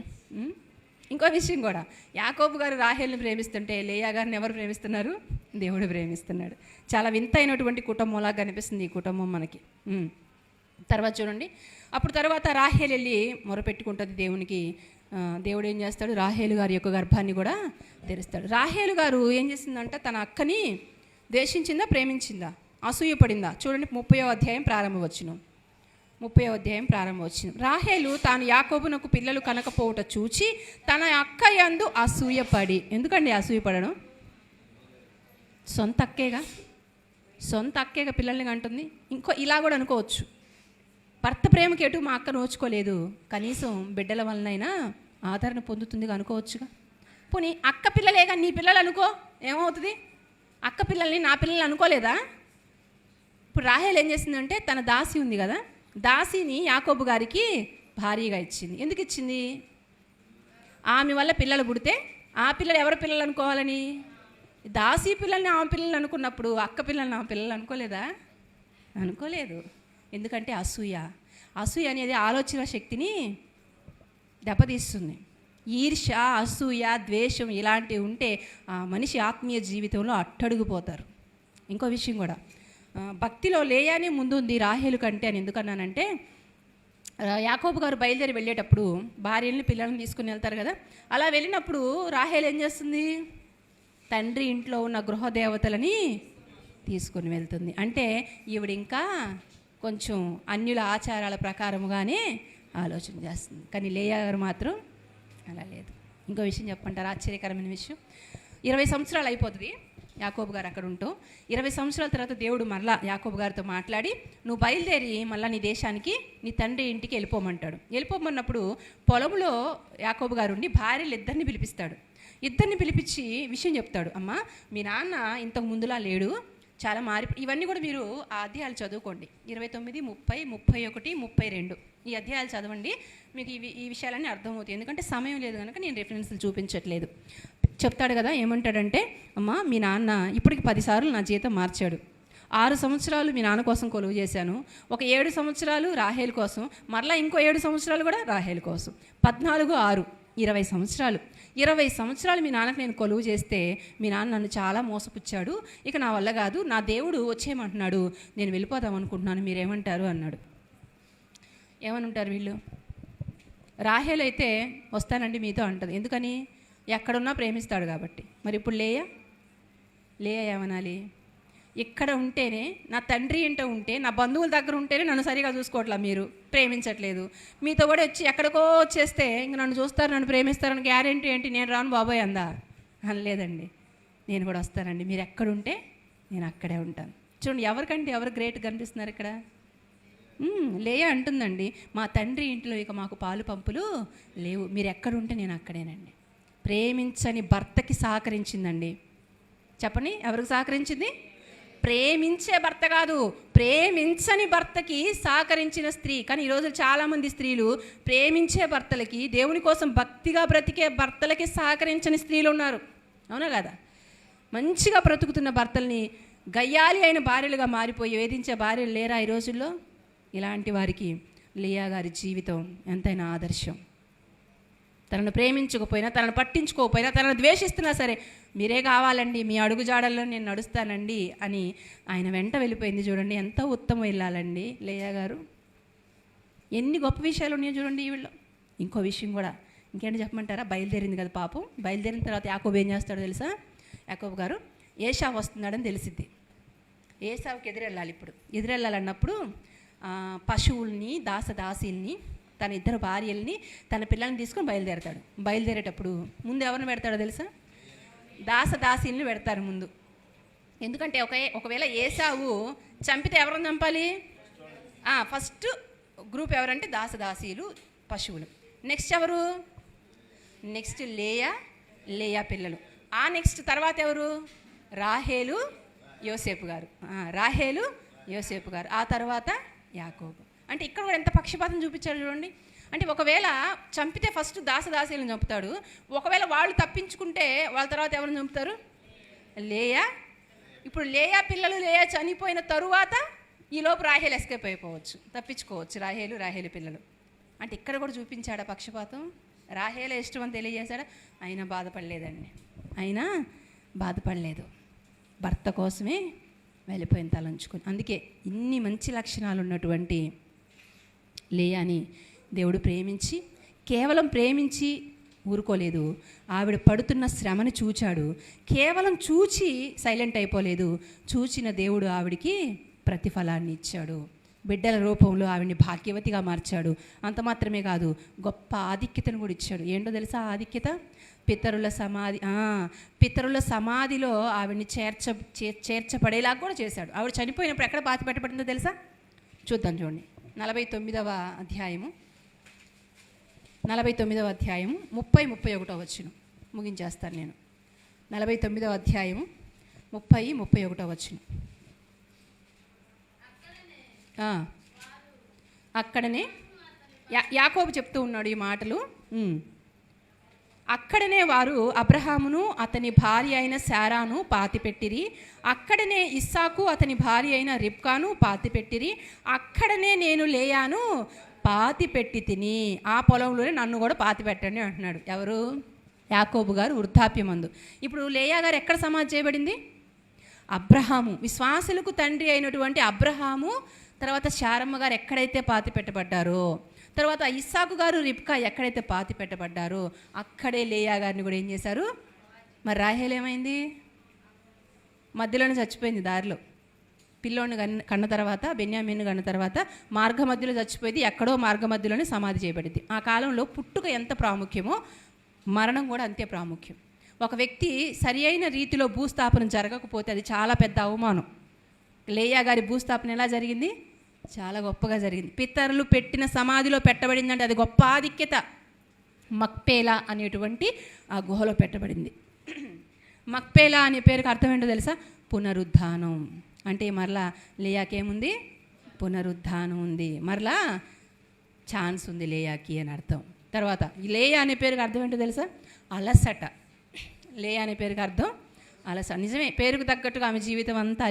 Speaker 1: ఇంకో విషయం కూడా, యాకోబు గారు రాహేల్ని ప్రేమిస్తుంటే లేయా గారిని ఎవరు ప్రేమిస్తున్నారు? దేవుడు ప్రేమిస్తున్నాడు. చాలా వింతైనటువంటి కుటుంబంలాగా కనిపిస్తుంది ఈ కుటుంబం మనకి. తర్వాత చూడండి, అప్పుడు తర్వాత రాహేల్ వెళ్ళి మొరపెట్టుకుంటుంది దేవునికి. దేవుడు ఏం చేస్తాడు? రాహేలు గారి యొక్క గర్భాన్ని కూడా తెరుస్తాడు. రాహేలు గారు ఏం చేసిందంటే తన అక్కని ద్వేషించిందా, ప్రేమించిందా, అసూయపడిందా? చూడండి, 30వ అధ్యాయం ప్రారంభవచనం. రాహేలు తాను యాకోబునకు పిల్లలు కనకపోవుట చూచి తన అక్క యందు అసూయపడి. ఎందుకండి అసూయపడడం? సొంత అక్కేగా పిల్లల్ని అంటుంది. ఇంకో ఇలా కూడా అనుకోవచ్చు, భర్త ప్రేమకి ఎటు మా అక్క నోచుకోలేదు, కనీసం బిడ్డల వలనైనా ఆదరణ పొందుతుంది అనుకోవచ్చుగా. పోనీ అక్క పిల్లలేగా నీ పిల్లలు అనుకో, ఏమవుతుంది? అక్క పిల్లల్ని నా పిల్లలు అనుకోలేదా? ఇప్పుడు రాహేల్ ఏం చేసిందంటే తన దాసి ఉంది కదా, దాసిని యాకోబు గారికి భారీగా ఇచ్చింది. ఎందుకు ఇచ్చింది? ఆమె వల్ల పిల్లలు పుడితే ఆ పిల్లలు ఎవరి పిల్లలు అనుకోవాలని? దాసి పిల్లల్ని ఆమె పిల్లలు అనుకున్నప్పుడు అక్క పిల్లల్ని ఆమె పిల్లలు అనుకోలేదు. ఎందుకంటే అసూయ అనేది ఆలోచన శక్తిని దెబ్బతీస్తుంది. ఈర్ష్య, అసూయ, ద్వేషం ఇలాంటివి ఉంటే ఆ మనిషి ఆత్మీయ జీవితంలో అట్టడుగుపోతారు. ఇంకో విషయం కూడా, భక్తిలో లేయానే ముందు ఉంది రాహేలు కంటే అని ఎందుకన్నానంటే, యాకోబు గారు బయలుదేరి వెళ్ళేటప్పుడు భార్యల్ని పిల్లల్ని తీసుకుని వెళ్తారు కదా, అలా వెళ్ళినప్పుడు రాహేలు ఏం చేస్తుంది? తండ్రి ఇంట్లో ఉన్న గృహదేవతలని తీసుకుని వెళ్తుంది. అంటే ఈవిడ ఇంకా కొంచెం అన్యుల ఆచారాల ప్రకారముగానే ఆలోచన చేస్తుంది. కానీ లేయా గారు మాత్రం అలా లేదు. ఇంకో విషయం చెప్పంటారు, ఆశ్చర్యకరమైన విషయం. 20 సంవత్సరాలు అయిపోతుంది యాకోబు గారు అక్కడ ఉంటూ. 20 సంవత్సరాల తర్వాత దేవుడు మరలా యాకోబు గారితో మాట్లాడి, నువ్వు బయలుదేరి మళ్ళీ నీ దేశానికి, నీ తండ్రి ఇంటికి వెళ్ళిపోమంటాడు. వెళ్ళిపోమన్నప్పుడు పొలంలో యాకోబు గారు ఉండి భార్యలు ఇద్దరిని పిలిపించి విషయం చెప్తాడు. అమ్మ, మీ నాన్న ఇంతకు ముందులా లేడు, చాలా ఇవన్నీ కూడా మీరు ఆ అధ్యాయాలు చదువుకోండి. 29, 30, 31, 32 ఈ అధ్యాయాలు చదవండి, మీకు ఈ విషయాలన్నీ అర్థమవుతాయి. ఎందుకంటే సమయం లేదు కనుక నేను రెఫరెన్స్లు చూపించట్లేదు. చెప్తాడు కదా, ఏమంటాడంటే, అమ్మ, మీ నాన్న ఇప్పటికి 10 సార్లు నా జీతం మార్చాడు. 6 సంవత్సరాలు మీ నాన్న కోసం కొలువు చేశాను, ఒక 7 సంవత్సరాలు రాహేల్ కోసం, మరలా ఇంకో 7 సంవత్సరాలు కూడా రాహేల్ కోసం. 14, 6, 20 సంవత్సరాలు. 20 సంవత్సరాలు మీ నాన్నకు నేను కొలువు చేస్తే మీ నాన్న నన్ను చాలా మోసపుచ్చాడు, ఇక నా వల్ల కాదు, నా దేవుడు వచ్చేయమంటున్నాడు, నేను వెళ్ళిపోదాం అనుకుంటున్నాను, మీరేమంటారు అన్నాడు. ఏమని ఉంటారు వీళ్ళు? రాహేల్ అయితే వస్తానండి మీతో అంటది. ఎందుకని? ఎక్కడున్నా ప్రేమిస్తాడు కాబట్టి. మరి ఇప్పుడు లేయా ఏమనాలి? ఇక్కడ ఉంటేనే, నా తండ్రి ఇంట ఉంటే, నా బంధువుల దగ్గర ఉంటేనే నన్ను సరిగా చూసుకోవట్లా, మీరు ప్రేమించట్లేదు, మీతో కూడా వచ్చి ఎక్కడికో వచ్చేస్తే ఇంక నన్ను చూస్తారు, నన్ను ప్రేమిస్తారని గ్యారెంటీ ఏంటి? నేను రాను బాబోయ్ అందా? అనలేదండి, నేను కూడా వస్తానండి, మీరు ఎక్కడుంటే నేను అక్కడే ఉంటాను. చూడండి, ఎవరికంటే ఎవరు గ్రేట్ కనిపిస్తున్నారు ఇక్కడ. లేయా అంటుందండి, మా తండ్రి ఇంట్లో ఇక మాకు పాలు పంపులు లేవు, మీరు ఎక్కడుంటే నేను అక్కడేనండి. ప్రేమించని భర్తకి సహకరించిందండి. చెప్పండి, ఎవరికి సహకరించింది? ప్రేమించే భర్త కాదు, ప్రేమించని భర్తకి సహకరించిన స్త్రీ. కానీ ఈరోజు చాలామంది స్త్రీలు ప్రేమించే భర్తలకి, దేవుని కోసం భక్తిగా బ్రతికే భర్తలకి సహకరించని స్త్రీలు ఉన్నారు. అవునా కదా? మంచిగా బ్రతుకుతున్న భర్తల్ని గయ్యాలి అయిన భార్యలుగా మారిపోయి వేధించే భార్యలు లేరా ఈ రోజుల్లో? ఇలాంటి వారికి లేయా గారి జీవితం ఎంతైనా ఆదర్శం. తనను ప్రేమించకపోయినా, తనను పట్టించుకోకపోయినా, తనను ద్వేషిస్తున్నా సరే, మీరే కావాలండి, మీ అడుగుజాడల్లో నేను నడుస్తానండి అని ఆయన వెంట వెళ్ళిపోయింది. చూడండి ఎంత ఉత్తమం వెళ్ళాలండి లేయా గారు. ఎన్ని గొప్ప విషయాలు ఉన్నాయో చూడండి వీళ్ళు. ఇంకో విషయం కూడా, ఇంకేంటి చెప్పమంటారా? బయలుదేరింది కదా పాపం. బయలుదేరిన తర్వాత యాకోబు ఏం చేస్తాడో తెలుసా? యాకోబు గారు ఏశావు వస్తున్నాడని తెలిసిద్ది. ఏశావుకి ఎదురెళ్ళాలి. ఇప్పుడు ఎదురెళ్ళాలన్నప్పుడు పశువుల్ని, దాసదాసీల్ని, తన ఇద్దరు భార్యల్ని, తన పిల్లల్ని తీసుకొని బయలుదేరతాడు. బయలుదేరేటప్పుడు ముందు ఎవరిని పెడతాడో తెలుసా? దాసదాసీల్ని పెడతారు ముందు. ఎందుకంటే ఒకవేళ ఏశావు చంపితే ఎవరిని చంపాలి? ఫస్ట్ గ్రూప్ ఎవరంటే దాసదాసీలు, పశువులు. నెక్స్ట్ ఎవరు? నెక్స్ట్ లేయా పిల్లలు. నెక్స్ట్ తర్వాత ఎవరు? రాహేలు, యోసేపు గారు. రాహేలు, యోసేపు గారు. ఆ తర్వాత యాకోబు. అంటే ఇక్కడ కూడా ఎంత పక్షపాతం చూపించారు చూడండి. అంటే ఒకవేళ చంపితే ఫస్ట్ దాసదాసీలను చంపుతాడు. ఒకవేళ వాళ్ళు తప్పించుకుంటే వాళ్ళ తర్వాత ఎవరిని చంపుతారు? లేయా. ఇప్పుడు లేయా పిల్లలు లేయా చనిపోయిన తరువాత ఈలోపు రాహేలు ఎస్కేప్ అయిపోవచ్చు, తప్పించుకోవచ్చు. రాహేలు పిల్లలు. అంటే ఇక్కడ కూడా చూపించాడా పక్షపాతం? రాహేల ఇష్టం అని తెలియజేశాడా? అయినా బాధపడలేదండి. అయినా బాధపడలేదు. భర్త కోసమే వెళ్ళిపోయిన తలంచుకొని. అందుకే ఇన్ని మంచి లక్షణాలు ఉన్నటువంటి లేయాని దేవుడు ప్రేమించి, కేవలం ప్రేమించి ఊరుకోలేదు. ఆవిడ పడుతున్న శ్రమను చూచాడు. కేవలం చూచి సైలెంట్ అయిపోలేదు. చూచిన దేవుడు ఆవిడికి ప్రతిఫలాన్ని ఇచ్చాడు. బిడ్డల రూపంలో ఆవిడ్ని భాగ్యవతిగా మార్చాడు. అంత మాత్రమే కాదు, గొప్ప ఆధిక్యతను కూడా ఇచ్చాడు. ఏంటో తెలుసా ఆధిక్యత? పితరుల సమాధిలో ఆవిడ్ని చేర్చబడేలాగా కూడా చేశాడు. ఆవిడ చనిపోయినప్పుడు ఎక్కడ పాతి పెట్టబడిందో తెలుసా? చూద్దాం చూడండి. 49వ అధ్యాయము 30-31 వచనం ముగించేస్తాను నేను. 49వ అధ్యాయము 30-31 వచనం. అక్కడనే యాకోబు చెప్తూ ఉన్నాడు ఈ మాటలు. అక్కడనే వారు అబ్రహామును అతని భార్య అయిన శారాను పాతిపెట్టిరి. అక్కడనే ఇస్సాకు అతని భార్య అయిన రిబ్కాను పాతిపెట్టిరి. అక్కడనే నేను లేయాను పాతిపెట్టి తిని, ఆ పొలంలోనే నన్ను కూడా పాతిపెట్టండి అంటున్నాడు. ఎవరు? యాకోబు గారు వృద్ధాప్యమందు. ఇప్పుడు లేయా గారు ఎక్కడ సమాధి చేయబడింది? అబ్రహాము, విశ్వాసులకు తండ్రి అయినటువంటి అబ్రహాము తర్వాత శారమ్మ గారు ఎక్కడైతే పాతి పెట్టబడ్డారో, తర్వాత ఇస్సాకు గారు రిబ్కా ఎక్కడైతే పాతి పెట్టబడ్డారో అక్కడే లేయా గారిని కూడా ఏం చేశారు? మరి రాహేల్ ఏమైంది? మధ్యలోనే చచ్చిపోయింది. దారిలో పిల్లోని కన్న తర్వాత, బెన్యామీను కన్న తర్వాత మార్గ మధ్యలో చచ్చిపోయింది. ఎక్కడో మార్గ మధ్యలోనే సమాధి చేయబడింది. ఆ కాలంలో పుట్టుక ఎంత ప్రాముఖ్యమో మరణం కూడా అంతే ప్రాముఖ్యం. ఒక వ్యక్తి సరి అయిన రీతిలో భూస్థాపన జరగకపోతే అది చాలా పెద్ద అవమానం. లేయా గారి భూస్థాపన ఎలా జరిగింది? చాలా గొప్పగా జరిగింది. పితరులు పెట్టిన సమాధిలో పెట్టబడిందంటే అది గొప్ప ఆధిక్యత. మక్పేలా అనేటువంటి ఆ గుహలో పెట్టబడింది. మక్పేలా అనే పేరుకి అర్థం ఏంటో తెలుసా? పునరుద్ధానం. అంటే మరలా లేయాకేముంది? పునరుద్ధానం ఉంది, మరలా ఛాన్స్ ఉంది లేయాకి అని అర్థం. తర్వాత లేయా అనే పేరుకి అర్థం ఏంటో తెలుసా? అలసట. లేయా అనే పేరుకి అర్థం అలసట. నిజమే, పేరుకు తగ్గట్టుగా ఆమె జీవితం అంతా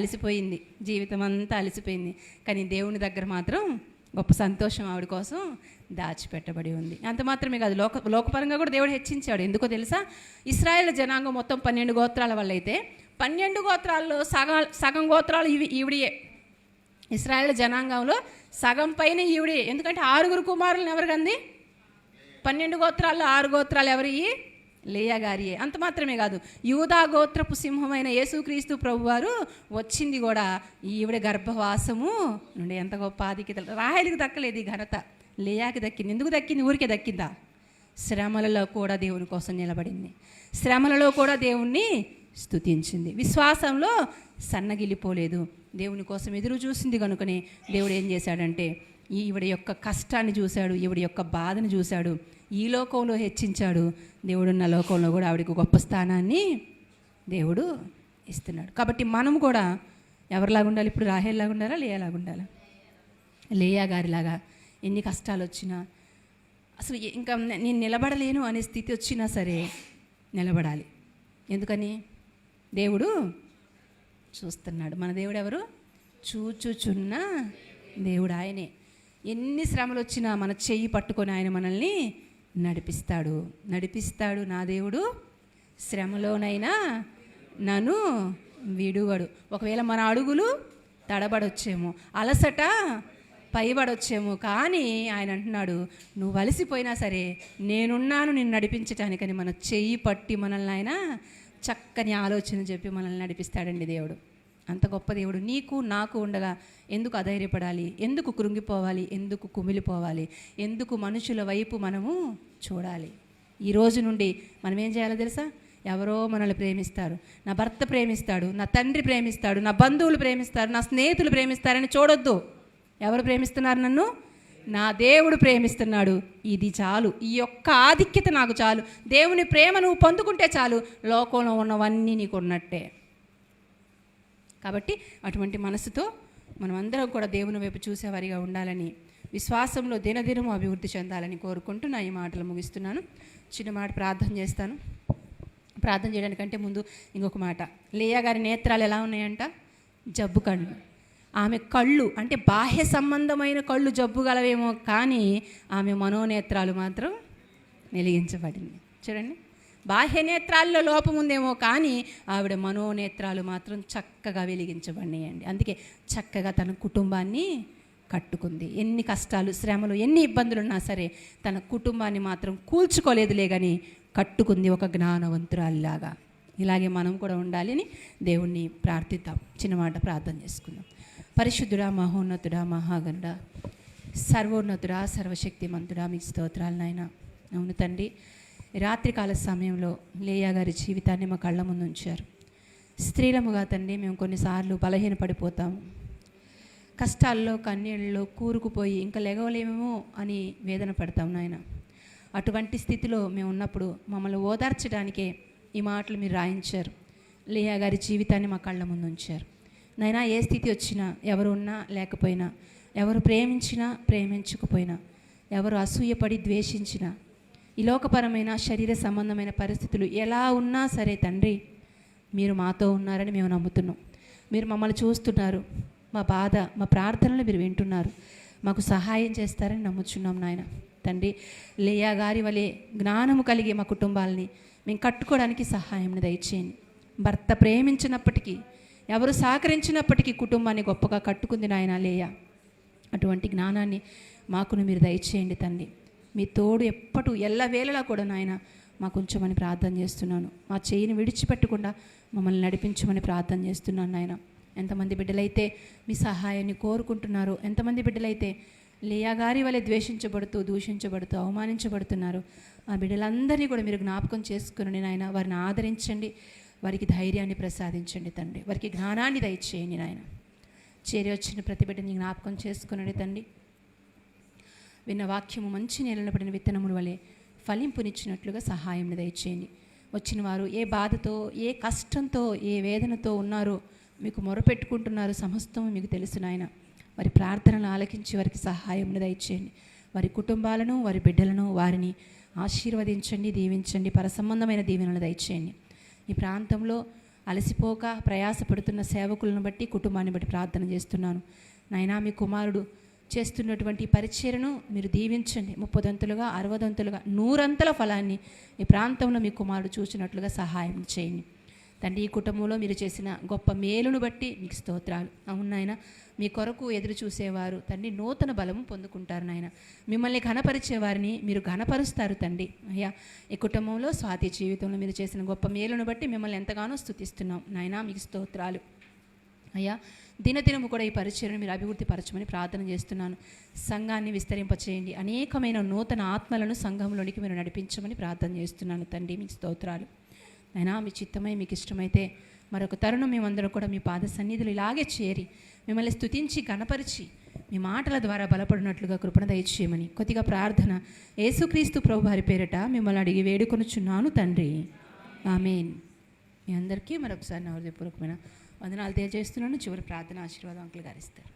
Speaker 1: అలసిపోయింది. కానీ దేవుని దగ్గర మాత్రం గొప్ప సంతోషం ఆవిడ కోసం దాచిపెట్టబడి ఉంది. అంత మాత్రమే కాదు, లోకపరంగా కూడా దేవుడు హెచ్చించాడు. ఎందుకో తెలుసా? ఇశ్రాయేల్ జనాంగం మొత్తం 12 గోత్రాల వల్ల అయితే 12 గోత్రాల్లో సగం గోత్రాలు ఈవిడియే. ఇశ్రాయేల్ జనాంగంలో సగం పైన ఈవిడే. ఎందుకంటే 6 కుమారులను ఎవరు కంది? 12 గోత్రాల్లో 6 గోత్రాలు ఎవరి? లేయా గారియే. అంత మాత్రమే కాదు, యూదా గోత్రపు సింహమైన యేసుక్రీస్తు ప్రభువారు వచ్చింది కూడా ఈవిడ గర్భవాసము నుండి. ఎంత గొప్ప ఆధిక్యత! రాహేలుకి దక్కలేదు ఈ ఘనత, లేయాకి దక్కింది. ఎందుకు దక్కింది? ఊరికే దక్కిందా? శ్రమలలో కూడా దేవుని కోసం నిలబడింది. శ్రమలలో కూడా దేవుణ్ణి స్తుతించింది. విశ్వాసంలో సన్నగిల్లిపోలేదు. దేవుని కోసం ఎదురు చూసింది కనుకనే దేవుడు ఏం చేశాడంటే ఈవిడ యొక్క కష్టాన్ని చూశాడు, ఈవిడ యొక్క బాధను చూశాడు, ఈ లోకంలో హెచ్చించాడు. దేవుడున్న లోకంలో కూడా ఆవిడకు గొప్ప స్థానాన్ని దేవుడు ఇస్తున్నాడు. కాబట్టి మనం కూడా ఎవరిలాగా ఉండాలి? ఇప్పుడు రాహేల్లాగా ఉండాలా? లేయాలాగా ఉండాలా? లేయా గారిలాగా ఎన్ని కష్టాలు వచ్చినా, అసలు ఇంకా నేను నిలబడలేను అనే స్థితి వచ్చినా సరే నిలబడాలి. ఎందుకని? దేవుడు చూస్తున్నాడు. మన దేవుడు ఎవరు? చూచుచున్న దేవుడు ఆయనే. ఎన్ని శ్రమలు వచ్చినా మన చెయ్యి పట్టుకొని ఆయన మనల్ని నడిపిస్తాడు నా దేవుడు, శ్రమలోనైనా నన్ను విడువడు. ఒకవేళ మన అడుగులు తడబడొచ్చేమో, అలసట పైబడొచ్చేమో, కానీ ఆయన అంటున్నాడు, నువ్వు అలసిపోయినా సరే నేనున్నాను నిన్ను నడిపించటానికని మన చెయ్యి పట్టి మనల్ని ఆయన చక్కని ఆలోచన చెప్పి మనల్ని నడిపిస్తాడండి దేవుడు. అంత గొప్ప దేవుడు నీకు నాకు ఉండగా ఎందుకు అధైర్యపడాలి, ఎందుకు కృంగిపోవాలి, ఎందుకు కుమిలిపోవాలి, ఎందుకు మనుషుల వైపు మనము చూడాలి? ఈ రోజు నుండి మనం ఏం చేయాలో తెలుసా? ఎవరో మనల్ని ప్రేమిస్తారు, నా భర్త ప్రేమిస్తాడు, నా తండ్రి ప్రేమిస్తాడు, నా బంధువులు ప్రేమిస్తారు, నా స్నేహితులు ప్రేమిస్తారని చూడొద్దు. ఎవరు ప్రేమిస్తున్నారు నన్ను? నా దేవుడు ప్రేమిస్తున్నాడు. ఇది చాలు, ఈ యొక్క ఆధిక్యత నాకు చాలు. దేవుని ప్రేమ నువ్వు పొందుకుంటే చాలు, లోకంలో ఉన్నవన్నీ నీకు ఉన్నట్టే. కాబట్టి అటువంటి మనసుతో మనం అందరం కూడా దేవుని వైపు చూసేవారిగా ఉండాలని, విశ్వాసంలో దినదినము అభివృద్ధి చెందాలని కోరుకుంటూ నా ఈ మాటలు ముగిస్తున్నాను. చిన్న మాట ప్రార్థన చేస్తాను. ప్రార్థన చేయడానికంటే ముందు ఇంకొక మాట. లేయా గారి నేత్రాలు ఎలా ఉన్నాయంట? జబ్బు కళ్ళు. ఆమె కళ్ళు అంటే బాహ్య సంబంధమైన కళ్ళు జబ్బు గలవేమో, కానీ ఆమె మనోనేత్రాలు మాత్రం వెలిగించబడింది. చూడండి, బాహ్య నేత్రాల్లో లోపం ఉందేమో, కానీ ఆవిడ మనోనేత్రాలు మాత్రం చక్కగా వెలిగించబడినాయండి. అందుకే చక్కగా తన కుటుంబాన్ని కట్టుకుంది. ఎన్ని కష్టాలు, శ్రమలు, ఎన్ని ఇబ్బందులు ఉన్నా సరే తన కుటుంబాన్ని మాత్రం కూల్చుకోలేదులే, కానీ కట్టుకుంది ఒక జ్ఞానవంతురాలిలాగా. ఇలాగే మనం కూడా ఉండాలని దేవుణ్ణి ప్రార్థిద్దాం. చిన్న మాట ప్రార్థన చేసుకుందాం. పరిశుద్ధుడా, మహోన్నతుడా, మహాగణుడా, సర్వోన్నతుడా, సర్వశక్తిమంతుడా, మీకు స్తోత్రాలు నాయన. అవును తండ్రి, రాత్రికాల సమయంలో లేయా గారి జీవితాన్ని మా కళ్ళ ముందు ఉంచారు. స్త్రీలముగా తండ్రి మేము కొన్నిసార్లు బలహీనపడిపోతాము, కష్టాల్లో కన్నీళ్ళలో కూరుకుపోయి ఇంకా లెగవలేమేమో అని వేదన పడతాం నాయన. అటువంటి స్థితిలో మేము ఉన్నప్పుడు మమ్మల్ని ఓదార్చడానికే ఈ మాటలు మీరు రాయించారు. లేయా గారి జీవితాన్ని మా కళ్ళ ముందు ఉంచారు నాయనా. ఏ స్థితి వచ్చినా, ఎవరు ఉన్నా లేకపోయినా, ఎవరు ప్రేమించినా ప్రేమించకపోయినా, ఎవరు అసూయపడి ద్వేషించినా, ఈ లోకపరమైన శరీర సంబంధమైన పరిస్థితులు ఎలా ఉన్నా సరే తండ్రి, మీరు మాతో ఉన్నారని మేము నమ్ముతున్నాం. మీరు మమ్మల్ని చూస్తున్నారు, మా బాధ, మా ప్రార్థనలు మీరు వింటున్నారు, మాకు సహాయం చేస్తారని నమ్ముచున్నాం నాయన. తండ్రి, లేయా గారి వలె జ్ఞానము కలిగే మా కుటుంబాలని మేము కట్టుకోవడానికి సహాయం దయచేయండి. భర్త ప్రేమించినప్పటికీ, ఎవరు సహకరించినప్పటికీ కుటుంబాన్ని గొప్పగా కట్టుకుంది నాయన లేయా. అటువంటి జ్ఞానాన్ని మాకును మీరు దయచేయండి తండ్రి. మీ తోడు ఎప్పటి ఎల్లవేళలా కూడా నాయన మాకు ఉంచమని ప్రార్థన చేస్తున్నాను. మా చేయిని విడిచిపెట్టకుండా మమ్మల్ని నడిపించమని ప్రార్థన చేస్తున్నాను నాయన. ఎంతమంది బిడ్డలైతే మీ సహాయాన్ని కోరుకుంటున్నారో, ఎంతమంది బిడ్డలైతే లేయా గారి వలె ద్వేషించబడుతూ, దూషించబడుతూ, అవమానించబడుతున్నారు, ఆ బిడ్డలందరినీ కూడా మీరు జ్ఞాపకం చేసుకుని నాయన వారిని ఆదరించండి, వారికి ధైర్యాన్ని ప్రసాదించండి తండ్రి, వారికి జ్ఞానాన్ని దయచేయండి నాయన. చేరి వచ్చిన ప్రతి బిడ్డని జ్ఞాపకం చేసుకునండి తండ్రి. విన్న వాక్యము మంచి నేలను పడిన విత్తనముల వలె ఫలింపునిచ్చినట్లుగా సహాయం దయచేయండి. వచ్చిన వారు ఏ బాధతో, ఏ కష్టంతో, ఏ వేదనతో ఉన్నారో మీకు మొరపెట్టుకుంటున్నారు, సమస్తం మీకు తెలుసు నాయన. వారి ప్రార్థనలు ఆలకించి వారికి సహాయం దయచేయండి. వారి కుటుంబాలను, వారి బిడ్డలను, వారిని ఆశీర్వదించండి, దీవించండి, పరసంబంధమైన దీవెనలు దయచేయండి. ఈ ప్రాంతంలో అలసిపోక ప్రయాసపడుతున్న సేవకులను బట్టి, కుటుంబాన్ని బట్టి ప్రార్థన చేస్తున్నాను నాయనా. మీ కుమారుడు చేస్తున్నటువంటి పరిచర్యను మీరు దీవించండి. 30 60 100 ఫలాన్ని ఈ ప్రాంతంలో మీ కుమారుడు చూసినట్లుగా సహాయం చేయండి తండ్రి. ఈ కుటుంబంలో మీరు చేసిన గొప్ప మేలును బట్టి మీకు స్తోత్రాలు. అవును నాయన, మీ కొరకు ఎదురు చూసేవారు తండ్రి నూతన బలము పొందుకుంటారు నాయన. మిమ్మల్ని ఘనపరిచేవారిని మీరు ఘనపరుస్తారు తండ్రి. అయ్యా, ఈ కుటుంబంలో స్వాతి జీవితంలో మీరు చేసిన గొప్ప మేలును బట్టి మిమ్మల్ని ఎంతగానో స్తుతిస్తున్నాం నాయన, మీకు స్తోత్రాలు. అయ్యా, దినదినము కూడా ఈ పరిచర్యను మీరు అభివృద్ధి పరచమని ప్రార్థన చేస్తున్నాను. సంఘాన్ని విస్తరింపచేయండి, అనేకమైన నూతన ఆత్మలను సంఘంలోనికి మీరు నడిపించమని ప్రార్థన చేస్తున్నాను తండ్రి, మీకు స్తోత్రాలు. అయినా మీ చిత్తమై మీకు ఇష్టమైతే మరొక తరుణం మేమందరం కూడా మీ పాద సన్నిధులు ఇలాగే చేరి మిమ్మల్ని స్తుతించి గణపరిచి మీ మాటల ద్వారా బలపడినట్లుగా కృపణ దయచేయమని కొద్దిగా ప్రార్థన యేసుక్రీస్తు ప్రభు వారి పేరట మిమ్మల్ని అడిగి వేడుకొనుచున్నాను తండ్రి, ఆమేన్. మీ అందరికీ మరొకసారి నా హృదయపూర్వకమైన వందనాలు తెలియజేస్తున్నాను. చివరి ప్రార్థన ఆశీర్వాదం అంకుల్ గారు ఇస్తారు.